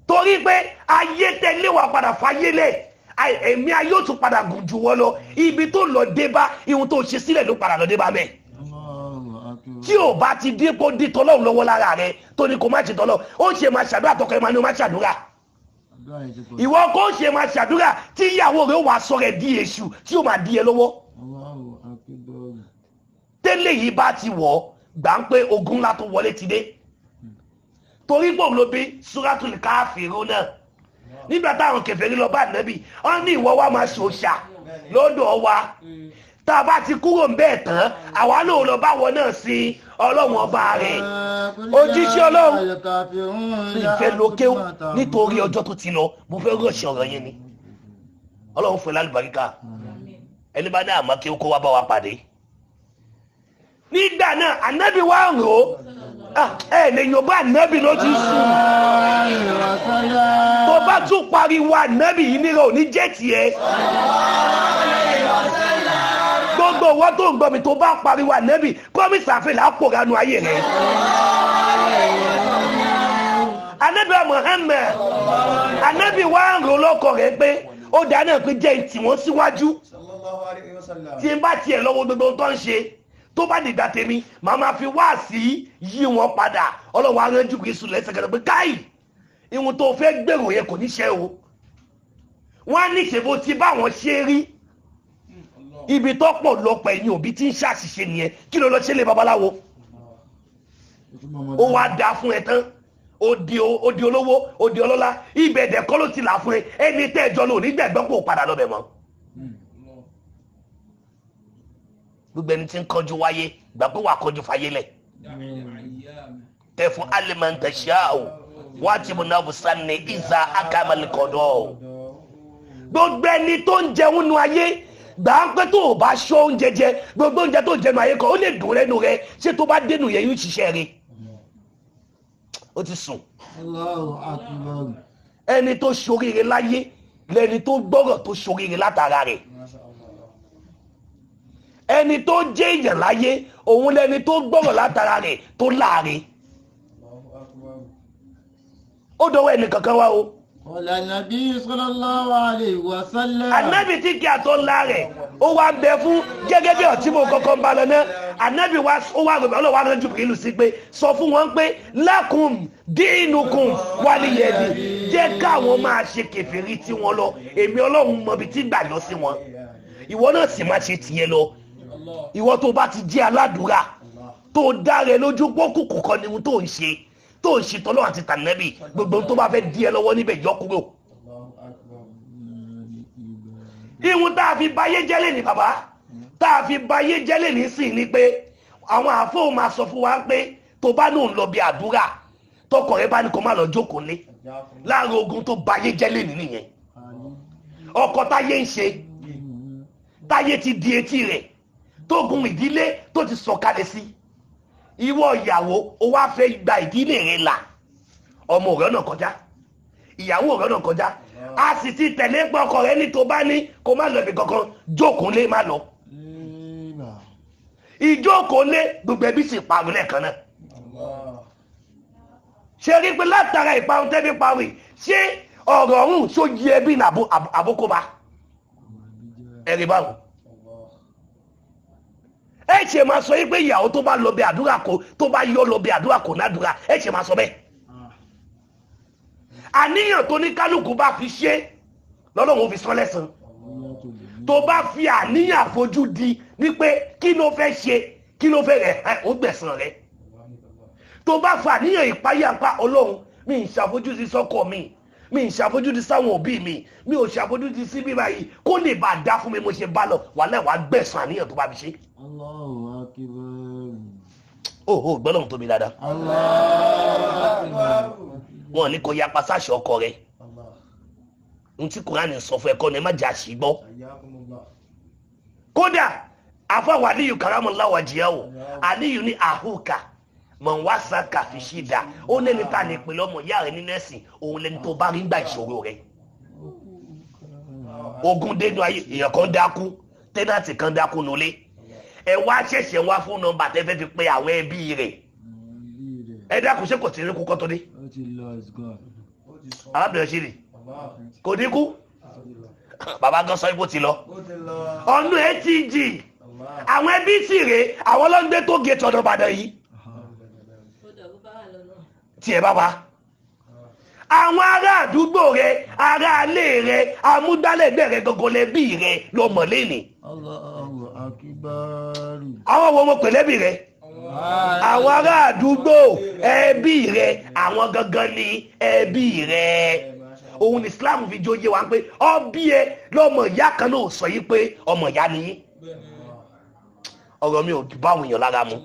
torí pé ayé tẹ́lẹ̀ wà padà fàyè lẹ̀ ẹ̀mí ayé ò tún padà gùn jù wọ́n lọ ibi tó lọ dé bá ihun tó ṣe sílẹ̀ ló padà lọ dé bá mẹ́ tí ò bá ti dé kó dé tọ́lọ́run lọ́wọ́ lára rẹ tó ní kó má ṣe tọ́lọ́ ó ṣe máa ṣàdúrà tọkọ ẹ̀ máa ní ó má ṣàdúrà ìwọ kò ṣe máa ṣàdúrà tí ìyàwó rẹ wà sọ rẹ di èṣù tí ó máa di ẹ lọ́wọ́ tẹ́lẹ̀ yìí bá ti wọ̀ gbà ń pé ogun ńlá tó wọlé ti dé torí pò ló bí Suratul Kafirun náà nígbà táwọn kèfèrí lọ bá Ànábì wọ́n ní ìwọ wa máa ṣòṣà lọ́dọ̀ wa tá a bá ti kúrò ń bẹ́ẹ̀ tán àwa náà lọ bá wọn náà sí Ọlọ́run ọba rẹ̀ òjíṣẹ́ Ọlọ́run ìfẹ́ lókè nítorí ọjọ́ tó ti lọ mo fẹ́ rọ̀ṣẹ̀ ọ̀rọ̀ yẹn ni Ọlọ́run fún ẹ lálùbáríkà ẹni bá ní àmọ́ kí ó kó wá bá wa pàdé nígbà náà Ànábì wa ń rò ó lẹ́yìn ọba Ànábì ló ti sùn tó bá tún pariwo Ànábì yìí nírò ní jẹ́ tiẹ̀ gbogbo owó tó ń gbọ́ mi tó bá pariwo Ànábì promise àfẹ́lẹ́ àpòránú ayé rẹ̀ Ànábì Muhammad Ànábì wa ń rò lọ́kọ̀ rẹ̀ pé ó dáná pé jẹ́ ìtì wọ́n síwájú tí n bá tiẹ̀ lọ́wọ́ gbogbo tó ń ṣe tó bá dìgbà tèmi màá máa fi wá sí yí wọn padà Ọlọ́run aránjú Jésù lẹ́sẹ̀kẹsẹ̀ pé káì ìhun tó fẹ́ gbèrò yẹn kò ní ṣe o wọ́n á ní ìṣèbó tí báwọn ṣe rí ibi tó pọ̀ lọ́pọ̀ ẹ̀yìn òbí tí ń ṣàṣìṣe nìyẹn kí ló lọ ṣe lé babaláwo ó wá dá fún ẹ tán ó di olówó ó di ọlọ́lá ibẹ̀ ẹ̀dẹ̀ kọ́ ló ti là fún ẹ ẹni tẹ́ ẹjọ́ lò nígbẹ̀gbọ́n kò padà lọ́bẹ̀ mọ́ gbogbo ẹni tí ń kọjú wáyé gbà pé wà kọjú fáyé lẹ̀ tẹ̀fún alimantashau wọ́n ti mú náà bùsàn ní ìzà akamalikọ́dọ̀. gbogbo ẹni tó ń jẹun nu ayé gbà ń pẹ́ tó o bá ṣọ́ oúnjẹ jẹ gbogbo oúnjẹ tó jẹnu ayé kan ó lè dùn lẹ́nu rẹ ṣé tó bá dénú yẹn yóò ṣiṣẹ́ rẹ ó ti sùn. ẹni tó ṣoríire láyé lẹni tó gbọ́rọ̀ tó ṣoríire látara rẹ̀ ẹni tó jẹ́ èèyàn láyé òun lẹni tó gbọ́rọ̀ látara rẹ̀ tó láàrin ó dọwọ́ ẹnì kankan wá o. Nàbí sallallahu alayhi wa sallam. Ànábì tí kí a tó ńlá rẹ̀ ó wá bẹ fún gẹ́gẹ́ bí ọtí mo kọ́kọ́ ń bá lọ náà Ànábì wa ó wá rẹ̀ ọlọ́wà rẹ̀ jù pẹ̀lú sí pé sọ fún wọn pé lakum dinukum waliyadi jẹ́ káwọn máa ṣe kèfèrí tí wọ́n lọ èmi Ọlọ́run mọbi tí gbà lọ sí wọn ìwọ náà sì máa ṣe tiẹ̀ lọ ìwọ tó bá ti jẹ́ aládùúrà tó dáre lójú pọ́kùkù kan ni tó ń ṣe tó ń ṣe tọ́lọ́ àti tànẹ́bì gbogbo tó bá fẹ́ di ẹ lọ́wọ́ níbẹ̀ yọ kúrò. ìhun tá a fi báyé jẹ́lẹ̀ ní bàbá tá a fi báyé jẹ́lẹ̀ ní sìn ni pé àwọn àfóò máa sọ fún wa pé tó bá náà lọ bí àdúrà tọkọ rẹ bá ní kó má lọ jókòó lé láàrin ogun tó báyé jẹ́lẹ̀ ní nìyẹn ọkọ táyé ń ṣe táyé ti di etí rẹ̀ tó gun ìdílé tó ti sọ̀kalẹ̀ sí ìwọ ìyàwó ó wá fẹ́ gba ìdílé rẹ̀ là ọmọ rẹ̀ náà kọjá ìyàwó rẹ̀ náà kọjá a sì ti tẹ̀lé pé ọkọ rẹ̀ ní tó bá ní kó má lọ ibi kankan jókòó lé má lọ ìjókòó lé gbogbo ẹbí sì parun lẹ́ẹ̀kan náà ṣe rí pé látara ìparun tẹ́bí parun ṣé ọ̀rọ̀ ọ̀hún ṣó yí ẹbí ní àbókóbá ẹ̀rí báwọn ẹ ṣe máa sọ yí pé ìyàwó tó bá lọ bí àdúrà kò tó bá yọ lọ bí àdúrà kò nádùúrà ẹ ṣe máa sọ bẹ́ẹ̀ àníyàn tó ní kálukú bá fi ṣe lọ́lọ́run fi sọ lẹ́san tó bá fi àníyàn àfojú di wípé kí ló fẹ́ ṣe kí ló fẹ́ rẹ̀ ó gbẹ̀san rẹ̀ tó bá fi àníyàn ìpáyàpá Ọlọ́run mi ń ṣàfojúdi sọ́kọ mi ń ṣàfojúdi sáwọn òbí mi ò ṣàfojúdi sí bíbá yìí kó lè bá a dá fún mi mo ṣe bá lọ wàhálà wàá gbẹ̀san àníyàn tó bá fi ṣe. Allahu akbar. ó gbọ́dọ̀ tóbi dáadáa. Allahu akbar. wọn ní kò yapa sáṣẹ ọkọ rẹ̀ n tí Kùránì sọ fún ẹ̀kọ́ ni ẹ má jà sí gbọ́. kódà àfọwọ́ Aliyu karamallahu wajhahu Aliyu ní àhùkà mọ̀nwásàkà fi ṣì dá ó lẹ́ni tá a lè pè lọ́mọ ìyá rẹ̀ nínú ẹ̀sìn òun lẹ́ni tó bá rí gbà ìṣòro rẹ̀. ogun dénú ayé èèyàn kan dákú tẹ́nàtì kan dákú nulẹ̀ ẹ wá ṣẹ̀ṣẹ̀ wá fún nọ́mbà tẹ́ fẹ́ fi pe àwọn ẹbí rẹ̀ ẹ dákun ṣé kò tí ì rí kú kọ́ tó dé. arábìnrin ṣe rè kò ní kú bàbá gan sọ ipò ti lọ ọ̀nà ẹ ti jì àwọn ẹbí sì rè àwọn ọlọ́gbẹ́ tó gé tọ̀dọ̀ Ìbàdàn yìí tí ẹ bá wa àwọn ará àdúgbò rẹ ará ilé rẹ amúgbálẹ́gbẹ̀ẹ́ rẹ gọgọ lẹ́bí rẹ lọ́mọ lẹ́nìí. Allahu akbar. àwọn wo mo pè lẹ́bí rẹ àwọn ará àdúgbò ẹbí rẹ àwọn gangan ní ẹbí rẹ òun ní Islam fi jóye wa pé ọbí ẹ lọ́mọ ìyá kan náà sọ yìí pé ọmọ ìyá ni ọ̀rọ̀ mi ò bá àwọn èèyàn lára mu.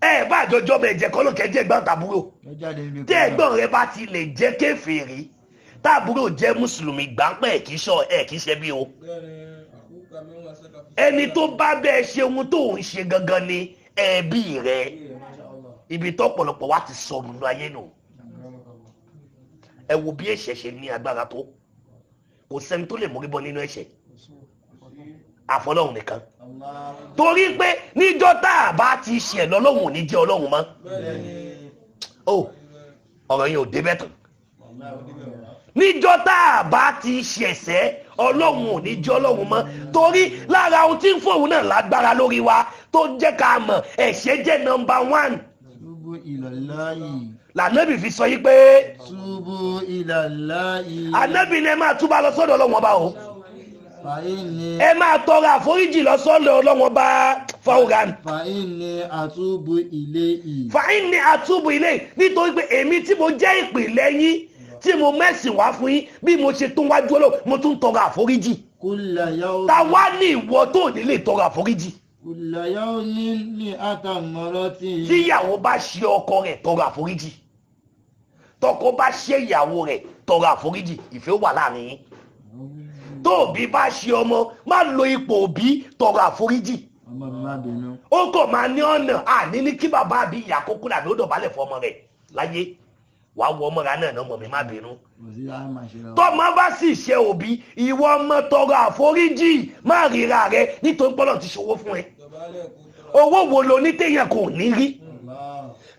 ẹ bá àjọjọ́ bẹ̀ jẹ́ kọ́ ló kẹ́ jẹ́ ẹ̀gbọ́n tàbúrò tí ẹ̀gbọ́n rẹ bá ti lè jẹ́ kèfèrí tàbúrò jẹ́ mùsùlùmí gbáǹpẹ́ kì í ṣe bí o ẹni tó bá bẹ́ẹ̀ ṣe ohun tó ń ṣe gangan ni ẹbí rẹ ibi tó pọ̀lọpọ̀ wá ti sọ nínú ayé nù ẹ wo bí ẹ̀ṣẹ̀ ṣe ní agbára tó kò sẹ́ni tó lè mórí bọ́ nínú ẹ̀ṣẹ̀ àfọlọ́hun nìkan torí pé níjọ́ tá a bá ti ṣe lọ́lọ́hun ò ní jẹ́ Ọlọ́hun mọ́ ọ̀rọ̀ yẹn ò débẹ̀ tán níjọ́ tá a bá ti ṣẹ̀ṣẹ̀ Ọlọ́hun ò ní jẹ́ Ọlọ́hun mọ́ torí lára ohun tí ń fòun náà lágbára lórí wa tó jẹ́ ká mọ̀ ẹ̀ṣẹ̀ jẹ́ nọ́mbà 1. Túbú ilallahi. lànàbì fi sọ yí pé Túbú ilallahi. ànábì ni ẹ máa túbà lọ sọ́dọ̀ Ọlọ́hun Ọba o Fa'inni. ẹ máa tọrọ àforíjì lọ sọ́dọ̀ Ọlọ́hun Ọba fawran. Fa'inni atubu ilayhi. fa'inni atubu ilayhi nítorí pé èmi tí mo jẹ́ ìpìlẹ̀ yín tí mo mẹ́sìn wá fún yín bí mo ṣe tún wájú Ọlọ́hun mo tún tọrọ àforíjì. Kulla yawmin. ta wá ní ìwọ tó ní lè tọrọ àforíjì. tíyàwó bá ṣe ọkọ rẹ̀ tọrọ àforíjì tọkọ bá ṣe ìyàwó rẹ̀ tọrọ àforíjì ìfẹ́ wà láàrin yín tó òbí bá ṣe ọmọ má lo ipò òbí tọrọ àforíjì ó kò máa ní ọ̀nà àní ní kí bàbá àbí ìyá kókó làbí ó dọ̀bálẹ̀ fọmọ rẹ̀ láyé wàá wọ ọmọ rà náà mọ̀ mi má bínú tọmọ bá sì ṣe òbí ìwọ ọmọ tọrọ àforíjì má ríra rẹ nítorí pọ́lọ̀ ti ṣòwò fún ẹ owó wo lo ní téèyàn kò ní rí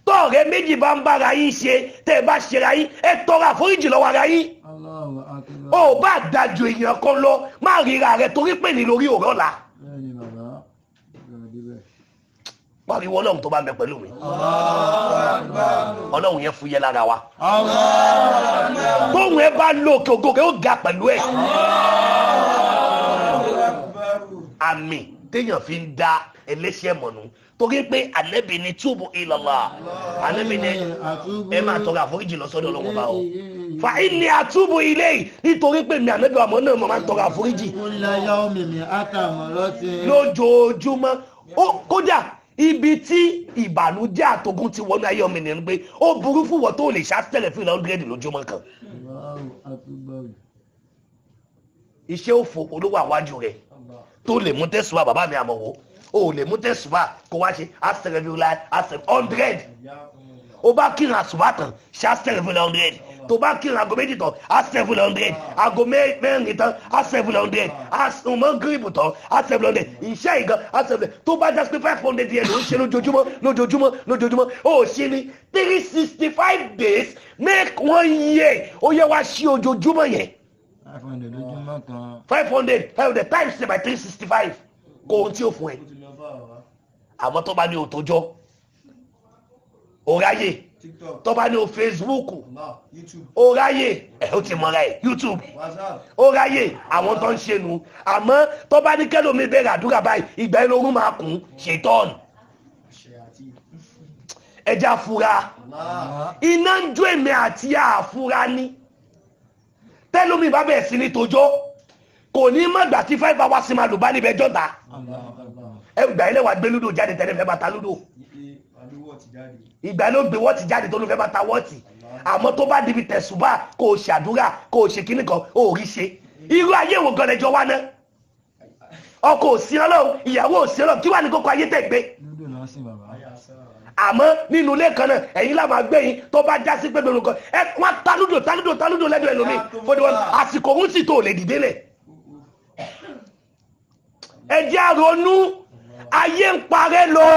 tọ́ọ̀rẹ́ méjì bá ń bára yín ṣe tẹ́ ẹ bá ṣera yín ẹ tọrọ àforíjì lọ́wọ́ ara yín ó bá dájú èèyàn kan lọ má ríra rẹ torí pé ní lórí òrọ́ la pariwo ọlọ́run tó bá ń bẹ pẹ̀lú mi ọlọ́run yẹn fúyẹ́ lára wa bóun ẹ bá lókè ògógè ó ga pẹ̀lú ẹ àmì téèyàn fi ń da ẹlẹ́ṣẹ̀ mọ̀nù torí pé ànábì ní túbù ilallah ànábì ní ẹ máa tọrọ àforíjì lọ sọ́dọ̀ Ọlọ́run bá o fa inni àtúbù ilé nítorí pé mi ànábì àmọ́ náà mo máa ń tọrọ àforíjì lójoojúmọ́ kódà ibi tí ìbànújẹ́ àtogún ti wọnú ayé ọmọ ènìyàn pé ó burú fún wọn tó lè ṣàtẹ̀lẹ̀ fún 100 lójúmọ́ kan iṣẹ́ òfò olówó àwájú rẹ̀ tó lè mú tẹ̀sùwà bàbá mi àmọ̀wò o lè mú tẹ̀sùwà kó wá ṣe àṣẹrẹ̀fúnla 100 o bá kíran àṣùwà tán ṣe àṣẹrẹ̀fúnla 100 tó bá kíran aago méjì tán àṣẹrẹ̀fúnla 100 aago mẹ́rin tán àṣẹrẹ̀fúnla 100 àṣùmọ̀ gírípù tán àṣẹrẹ̀fúnla 100 iṣẹ́ ìgan àṣẹrẹ̀fúnla tó bá jásí pé 500 yẹn ló ń ṣe lójoojúmọ́ ó ṣe ní 365 days make 1 year ó yẹ wá sí ojoojúmọ́ yẹn 500 times by 365 kò ohun tí ó fún ẹ àmọ́ tó bá ní o tójọ́ o ráyè tó bá ní o Facebook o ráyè ó ti mọ́ra ẹ̀ YouTube o ráyè àwọn tó ń ṣe nu àmọ́ tó bá ní kẹ́lómi bẹ̀rẹ̀ àdúrà báyìí ìgbà yẹn lórun máa kún ṣètọ́n ẹja fura iná ń jó èmi àti àfura ní tẹ́lómi bá bẹ̀rẹ̀ sí ní tójọ́ kò ní má gbà tí 5 hours máa lò bá níbẹ̀ jọ́ta ẹgbà ilẹ̀ wà gbé lúdò jáde tẹ́lẹ̀ fẹ́ bá ta lúdò ìgbà ló gbé wọ́ọ̀tì jáde tó ló fẹ́ bá ta wọ́ọ̀tì àmọ́ tó bá dibi tẹ̀sùbà kò ṣàdúrà kò ṣe kíní kan ò rí ṣe irú ayé wo gan lẹjọ wá ná ọkọ òsín Ọlọ́run ìyàwó òsín Ọlọ́run kí wà ní kókó ayé tẹ̀ gbé àmọ́ nínú ilé kan náà ẹ̀yin láwọn agbẹ́yìn tó bá já sí pé gbẹ̀rún kan ẹ wọ́n ta lúdò lẹ́dọ̀ ẹlòmíì fọdún àsìkò òun sì tó lè dìde lẹ̀ ẹ jẹ́ àrònú ayé ń parẹ́ lọ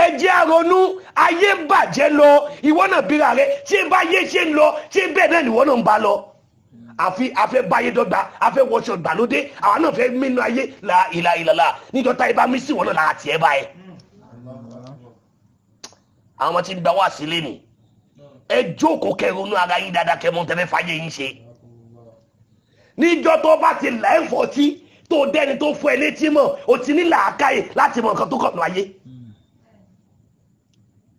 ẹ jẹ́ àrònú ayé ń bàjẹ́ lọ ìwọ náà bíra rẹ tí bá yé ṣe ń lọ tí bẹ́ẹ̀ náà nìwọ náà ń bá lọ afẹ́ báyé dọ́gba afẹ́ wọṣọ ìgbàlódé àwọn náà fẹ́ mínú ayé la ìlàlà níjọta ibà mí sí wọn náà láti ẹ báyẹ àwọn ọmọ tí ń gba wá sílé ni ẹ jókòó kẹrùnú ara yín dáadáa kẹmọ tẹfẹ fàyè yín ṣe níjọ tó bá ti là ẹ fọtí tó dẹni tó fún ẹ létí mọ̀ o ti ní làákàyè láti mọ̀ nǹkan tó kọ̀nù ayé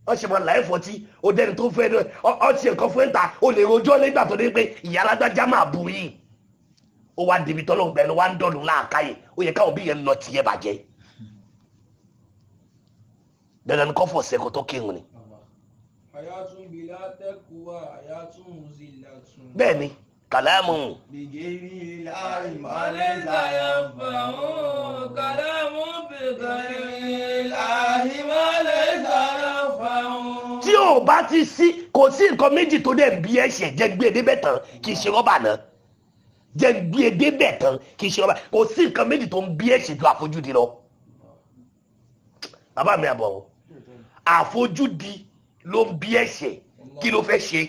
wọ́n ṣe mọ̀ láì fọ́tí o dẹni tó fún ẹ ọtí nǹkan fún ẹ ta o lè rojọ́ nígbà tó dé pé ìyá alágbájá máa bu yìí ó wá débi tọ́lọ́ gbẹ ló wá ń dọ̀lù làákàyè ó yẹ káwọn bí yẹn lọ tiẹ̀ bàjẹ́ dandan kọ́ fọ̀ sẹ́kọ̀ tó kírun ni. bẹ́ẹ̀ ni kàlámù. bìgẹ́rì láì mọ́lẹ́ láyà fàún kàlámù bìgẹ́rì láì mọ́lẹ́ láyà fàún. tí o bá ti sí kò sí nǹkan méjì tó dẹ̀ bí ẹ̀ṣẹ̀ jẹ́ gbé edé bẹ̀ tán kì í ṣe rọ́bà náà jẹ́ gbé edé bẹ̀ tán kì í ṣe rọ́bà kò sí nǹkan méjì tó ń bí ẹ̀ṣẹ̀ ju àfojúdi lọ. bàbá mi àbọ̀ àfojúdi ló ń bí ẹ̀ṣẹ̀ kí ló fẹ́ ṣe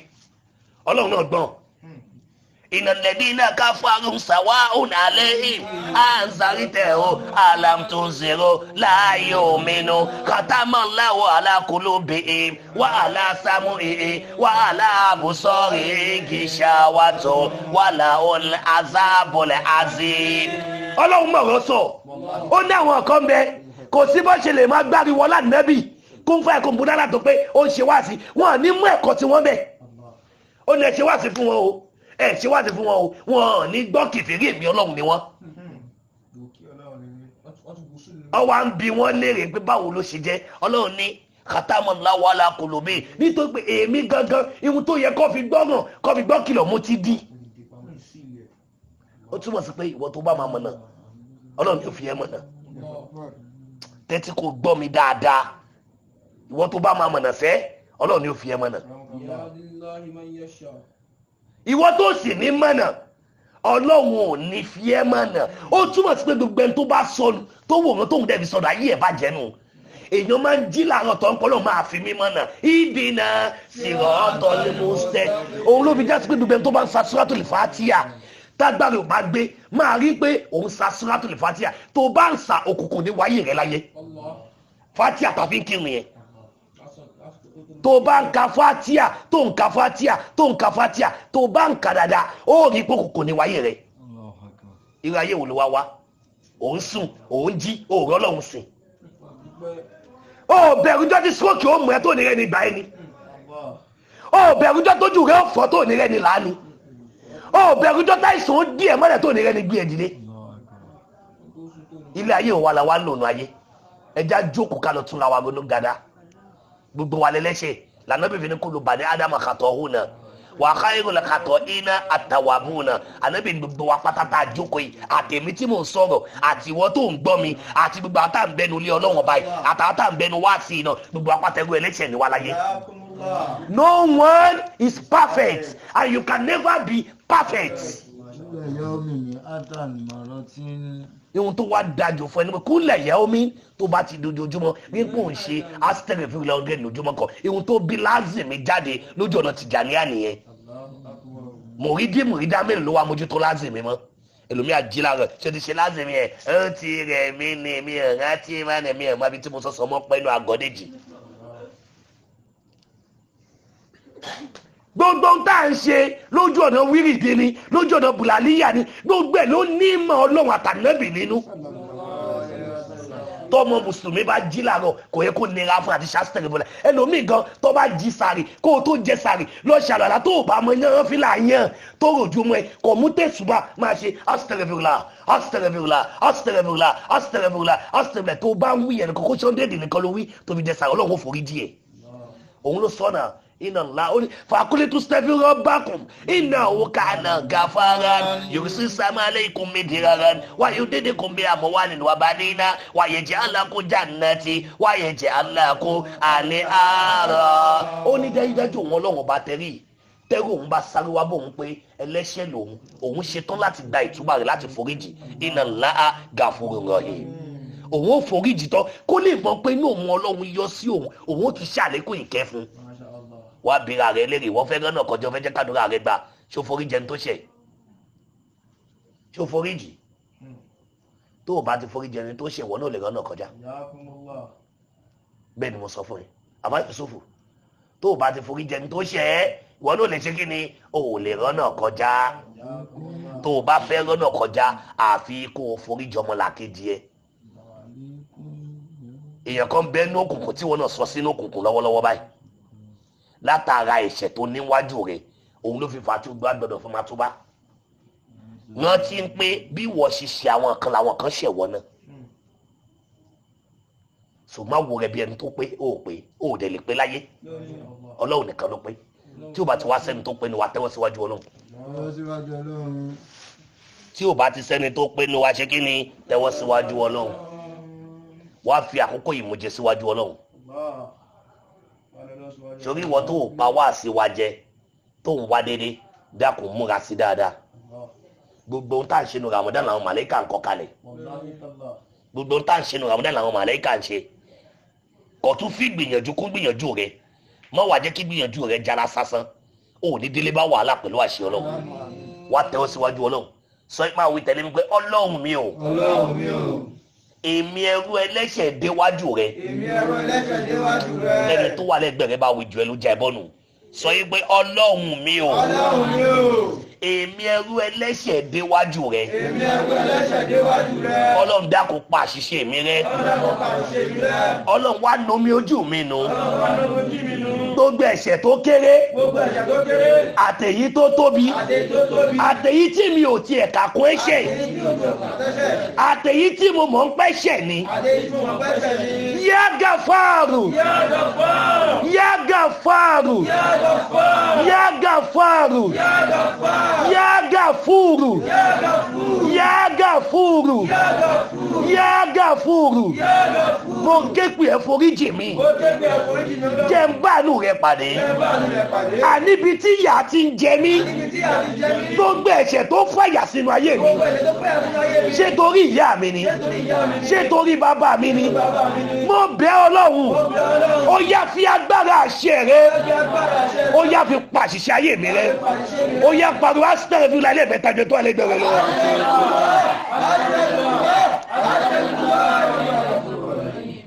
ọlọ́run náà gbọ́n. إن الذين كفروا سواء عليهم أنذرتهم أم لم تنذروا لا يؤمنون ختم الله على قلوبهم وعلى سمعهم وعلى أبصارهم غشاوة ولهم عذاب عظيم. ọlọ́run mọ̀rọ̀ sọ ó ní àwọn kan bẹ kò sí bó ṣe lè máa gbáriwọ lánàbì kó ń fa ẹ̀kọ́ bùdá látọ̀ pé ó ń ṣe wáàsí wọn ní mú ẹ̀kọ́ tí wọ́n bẹ̀ ó ní ẹ ṣe wáàsí fún wọn o ẹ ṣe wáàsí fún wọn o wọn ní gbọ́ kìfìrí èmi ọlọ́run ni wọ́n. ọwọ́ ń bi wọ́n léèrè pé báwo ló ṣe jẹ́ ọlọ́run ní khatamallahu ala qulubi nítorí pé èmi gangan ihun tó yẹ kó fi gbọ́ kìlọ̀ mo ti di. ó túmọ̀ sí pé ìwọ tó bá máa mọ̀ náà ọlọ́run yóò fi ẹ́ mọ̀ náà tẹ́tí kò gbọ́ mi dáadáa ìwọ tó bá máa mọ̀ náà fẹ́ ọlọ́run yóò fi ẹ́ mọ̀ náà ìwọ tó sì ní mọ̀ náà ọlọ́run ò ní fi ẹ́ mọ̀ náà ó túmọ̀ sí pé gbogbo ẹni tó bá sọnù tó wò wọ́n tó ń dẹ̀bi sọnù ayé ẹ̀ bá jẹ́nu èèyàn máa ń jí làárọ̀ tó ń kọ́ lọ́ máa fi mí mọ̀ náà ìdènà siratal mustaqim òun ló fi já sí pé gbogbo ẹni tó bá ń sa Suratul Fatiha tágbàrí ò bá gbé máa rí pé òun sa Suratul Fatiha tó bá ń sa òkùnkùn ní wáyé rẹ láyé Fatiha tàbí kírun yẹn tó bá ń ka Fatiha tó ń ka Fatiha tó ń ka Fatiha tó bá ń ka dáadáa ó rí pé òkùnkùn ní wáyé rẹ irú ayé wò ló wá wá òun sùn òun jí òun Ọlọ́run sìn ó bẹ̀rùjọ́ tí stroke ó mú ẹ tó ní rẹ ní ìgbà ẹni ó bẹ̀rùjọ́ tójú rẹ ó fọ́ tó ní rẹ ní làánì ó bẹ̀rùjọ́ táìsàn ó díẹ̀ mọ́lẹ̀ tó ní rẹ ní gbé ẹ̀dílé ilé ayé òun wà láwa lònà ayé ẹja jókòó ká lọ tún ra wa ronú gada gbogbo wa lẹ́lẹ́ṣẹ̀ lànà bíbí ní kúlù bàdé ádámà kàtọ́ hù náà wà á káyọ̀ lọ kàtọ́ iná àtàwàbù náà ànábì gbogbo wa pátátá jókòó yìí àtẹ̀mí tí mò ń sọ̀rọ̀ àti ìwọ tó ń gbọ́ mi àti gbogbo àtà ń bẹnu ilé ọlọ́wọ́n báyìí àtàtà ń bẹnu wá sí iná gbogbo apátẹ́rù ẹlẹ́ṣẹ̀ ní wa láyé. No one is perfect and you can never be perfect. ihun tó wá dájú fún ẹni pé kúlẹ̀ yẹ omi tó bá ti dojoojúmọ́ nípò ń ṣe astẹ́rẹ̀ fún ilẹ̀ ọ̀gẹ́ lójúmọ́ kan ihun tó bí lázìmí jáde lójú ọ̀nà Tìjàníyà nìyẹn mùrídá mélòó ló wá mójútó lázìmí mọ́ ẹlòmíà jíla rẹ̀ ṣe ti ṣe lázìmí ẹ̀ ó ti rẹ̀ mí ni mi ẹ̀ rántí má ni mi ẹ̀ má bí tí mo sọ mọ́ pẹ́nu àgọ́dẹ́jì. gbogbo ń tá à ń ṣe lójú ọ̀nà wíìrìdì ni lójú ọ̀nà bùlàlíyà ni gbogbo ẹ̀ ló ní ìmọ̀ ọlọ́run àtànẹ́bì nínú. tọmọ mùsùlùmí bá jí làárọ̀ kò yẹ kó nira fún àti ṣàṣìtẹ̀rẹ̀ bọ̀lẹ̀ ẹlòmíì gan tó bá jí sàrì kó o tó jẹ sàrì lọ ṣàlàlà tó o bá mọ yán fílà yán tó rojú mọ́ ẹ kò mú tẹ̀sùbà máa ṣe astagfirullah tó bá ń wí yẹn kókó ṣọ́ndẹ̀dì nìkan ló wí tó fi jẹ sàrì ọlọ́run forí jì ẹ̀ òun ló sọ́nà inna Allah fakulitu stafiru rabbakum innahu kana ghafaran yursil sama alaykum midraran wa yudidukum bi amwalin wa banina wa yaj'al lakum jannati wa yaj'al lakum anhara. ó ní dájúdájú òun Ọlọ́run bá tẹ̀rí òun bá sáré wá bóun pé ẹlẹ́ṣẹ̀ lòun òun ṣetán láti gba ìtúbà rẹ̀ láti foríjì inna Allah ghafurur rahim òun ó foríjì tán kó lè mọ̀ pé inú òun Ọlọ́run yọ sí òun ó ti ṣàlékún ìkẹ́ fún wá bíra rẹ lérí wọ́n fẹ́ rọ́nà kọjọ́ fẹ́ jẹ́ kádùrà rẹ gbà ṣó foríjì ẹni tó ṣẹ̀ ṣó foríjì tó o bá ti foríjì ẹni tó ṣẹ̀ wọ́n náà lè rọ́nà kọjá bẹ́ẹ̀ ni mo sọ fún ẹ àbá Yusufu tó o bá ti foríjì ẹni tó ṣẹ̀ wọ́n náà lè ṣe kí ni o ò lè rọ́nà kọjá tó o bá fẹ́ rọ́nà kọjá àfi kó o foríjì ọmọlàkejì ẹ èèyàn kan bẹ́ẹ̀ ní òkùnkùn tí wọ́n náà sọ sínú òkùnkùn lọ́wọ́lọ́wọ́ báyìí látara ẹ̀ṣẹ̀ tó níwájú rẹ̀ òun ló fi fàtú gbàgbọ́dọ̀ fún matúbá rántí ń pé bí wọ́n ṣe ṣe àwọn kan làwọn kan ṣẹ̀wọ́ náà ṣùgbọ́n wo rẹ̀ bí ẹni tó pé ó dẹ̀ lè pé láyé Ọlọ́run nìkan ló pé tí ó bá ti wá sẹ́ni tó pé ni wàá tẹ́wọ́ síwájú Ọlọ́run tí ó bá ti sẹ́ni tó pé ni wàá ṣe kí ni tẹ́wọ́ síwájú Ọlọ́run wàá fi àkókò ìmújẹ síwájú Ọlọ́run sórí ìwọ tó pa wá sí wa jẹ tó ń wá dédé dákun múra sí dáadáa gbogbo ohun tá à ń ṣe nu Ramadan làwọn màláíkà ń kọ kalẹ̀ gbogbo ohun tá à ń ṣe nu Ramadan làwọn màláíkà ń ṣe kò tún fi gbìyànjú kún gbìyànjú rẹ má wàá jẹ́ kí gbìyànjú rẹ jara sásán ò ní délé bá wàhálà pẹ̀lú àṣẹ Ọlọ́run wá tẹ́wọ́ síwájú Ọlọ́run sọ máa wí tẹ̀lé mi pé Ọlọ́run mi ò èmi ẹrú ẹlẹ́ṣẹ̀ déwájú rẹ ẹni tó wà lẹ́gbẹ̀ẹ́ rẹ bá wí jù ẹ ló já ẹ bọ́nu sọ yìí pé Ọlọ́run mi ò èmi ẹrú ẹlẹ́ṣẹ̀ déwájú rẹ. èmi ẹrú ẹlẹ́ṣẹ̀ déwájú rẹ. ọlọ́run dákun pa àṣìṣe mi rẹ. ọlọ́run wá nomi ojú mi nù. gbogbo ẹ̀ṣẹ̀ tó kéré. àtèyí tó tóbi. àtèyí tí mi ò tiẹ̀ kà kún ẹ̀ṣẹ̀. àtèyí tí mo mọ̀ ń pẹ́ṣẹ̀ ni. yá gàfárù. yá gàfárù. yá gàfárù. yá gàfúrù. yá gàfúrù. yá gàfúrù. mo ké pè ẹ́ foríjì mi. jẹ́ ń bánú rẹ pàdé. àníbi tí ìyà ti ń jẹ mí. gbogbo ẹ̀ṣẹ̀ tó fàyà sínú ayé mi. ṣé torí ìyá mi ni. ṣé torí bàbá mi ni. mo bẹ̀ Ọlọ́run. ó yá fi agbára àṣẹ rẹ. ó yá fi pàṣìṣe ayé mi rẹ. ó yá pariwo asítẹ́rẹ̀ fún ilé ẹ̀mẹ́ta jẹ tó ẹlẹ́gbẹ̀rẹ̀ lọ.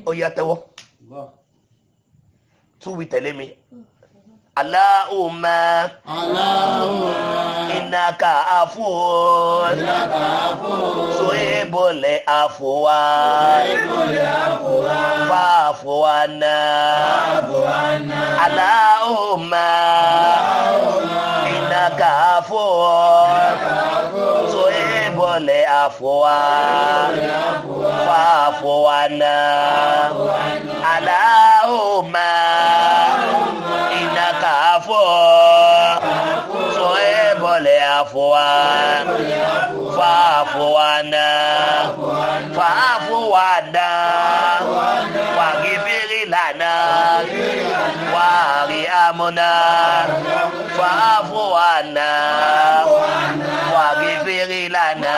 ó yá tẹ́wọ́ tún wí tẹ̀lé mi. Allahumma innaka afuwwun tuhibbul afwa fa'fu anna. Allahumma innaka afuwwun tuhibbul afwa fa'fu anna. Allahumma innaka afuwwun tuhibbul afwa fa'fu anna. Fa'fu anna waghfir lana warhamna. Fa'fu anna waghfir lana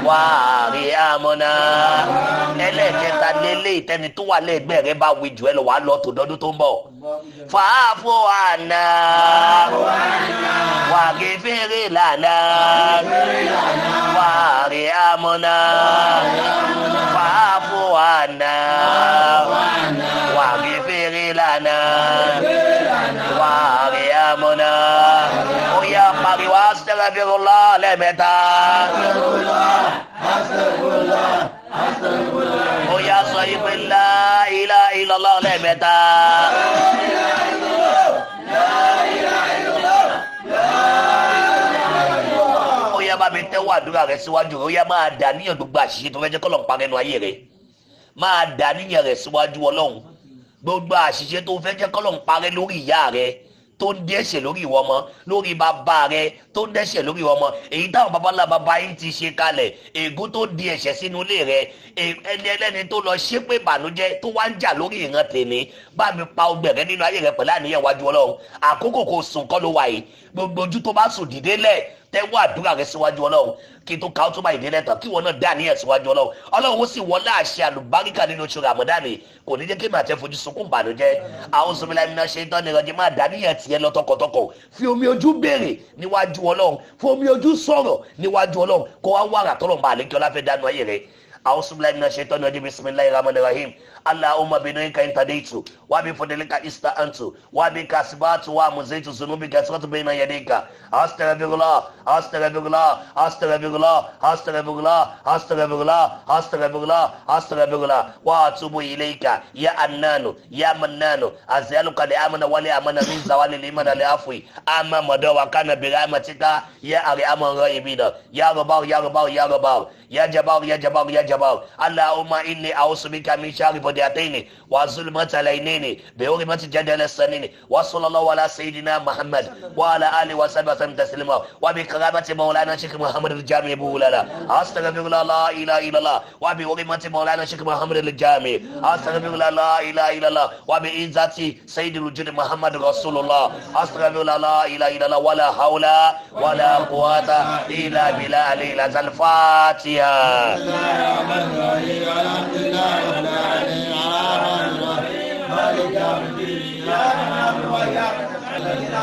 warhamna. ẹlẹ́ẹ̀kẹta lélẹ̀ ìtẹ́ni tó wà lẹ́gbẹ̀ẹ́ rẹ bá wí jù ẹ lọ wà lọ tó dọ́dún tó ń bọ̀. Fa'fu anna waghfir lana warhamna. Fa'fu anna waghfir lana warhamna. ó yá pariwo astaghfirullah lẹ́ẹ̀mẹ́ta. ó yá sọ yìí pé la ilaha illallah lẹ́ẹ̀mẹ́ta. ó yá bá mi tẹ́wọ́ àdúrà rẹ síwájú rẹ. ó yá máa dà níyàn gbogbo àṣìṣe tó fẹ́ jẹ́ kọ́lọ̀ ń parẹ́ nu ayé rẹ. máa dà níyàn rẹ síwájú Ọlọ́run. gbogbo àṣìṣe tó fẹ́ jẹ́ kọ́lọ̀ ń parẹ́ lórí ìyá rẹ tó ń dẹ́ṣẹ̀ lórí ìwọ ọmọ, lórí bàbá rẹ tó ń dẹ́ṣẹ̀ lórí ìwọ ọmọ, èyí táwọn babalá bàbá yín ti ṣe kalẹ̀, ègún tó di ẹ̀ṣẹ̀ sínú ilé rẹ, ẹni ẹlẹ́ni tó lọ ṣépè ìbànújẹ́ tó wá ń jà lórí ìran tèmi, bá mi pa ọgbẹ̀rẹ́ nínú ayé rẹ pẹ̀lú àníyàn wájú Ọlọ́run. Àkókò kò sùn kọ́ ló wà yìí, gbogbo ojú tó bá sùn dìde lẹ̀, tẹ́wọ́ àdúrà rẹ síwájú Ọlọ́run kí n tó ka ó tó bá ìdílé tán kí wọn náà dá níyẹn síwájú Ọlọ́run. Ọlọ́run ó sì wọlé àṣẹ àlùbáríkà nínú oṣù Ramadan, kò ní jẹ́ kí màá tẹ́ fojú sunkún ìbànújẹ́. Àwọn sọmílá iná ṣe tán nìkan jẹ́ máa dá níyẹn tiẹ̀ lọ tọkàntọkàn, fi omi ojú béèrè níwájú Ọlọ́run, fi omi ojú sọ̀rọ̀ níwájú Ọlọ́run, kó wá wàrà tọ́lọ̀ bá àlékí ọlá fẹ́ dánú ayé rẹ̀. أعوذ بالله من الشيطان الرجيم بسم الله الرحمن الرحيم اللهم بنورك انتديت وبفضلك استعنت وبك أسبحت وأمسيت ذنوبك أسرت بين يديك أستغفر الله أستغفر الله أستغفر الله أستغفر الله أستغفر الله أستغفر الله أستغفر الله وأتوب إليك يا أنان يا منان أسألك لأمن ولأمن من زوال الإيمان العفو أما مدى وكان برحمتك يا أرحم الراحمين يا رب يا رب يا رب يا جبار يا جبار يا جبار اللهم إني أعوذ بك من شر بديتين وظلمة العينين بحرمة جدل السنين وصلى الله على سيدنا محمد وعلى آله وصحبه وسلم تسليما وبكرامة مولانا شيخ محمد الجامع بولالا أستغفر الله لا إله إلا الله وبحرمة مولانا شيخ محمد الجامع أستغفر الله لا إله إلا الله وبعزة سيد الوجود محمد رسول الله أستغفر الله لا إله إلا الله ولا حول ولا قوة إلا بالله الفاتحة. الحمد لله رب العالمين الرحمن الرحيم مالك يوم الدين إياك نعبد وإياك نستعين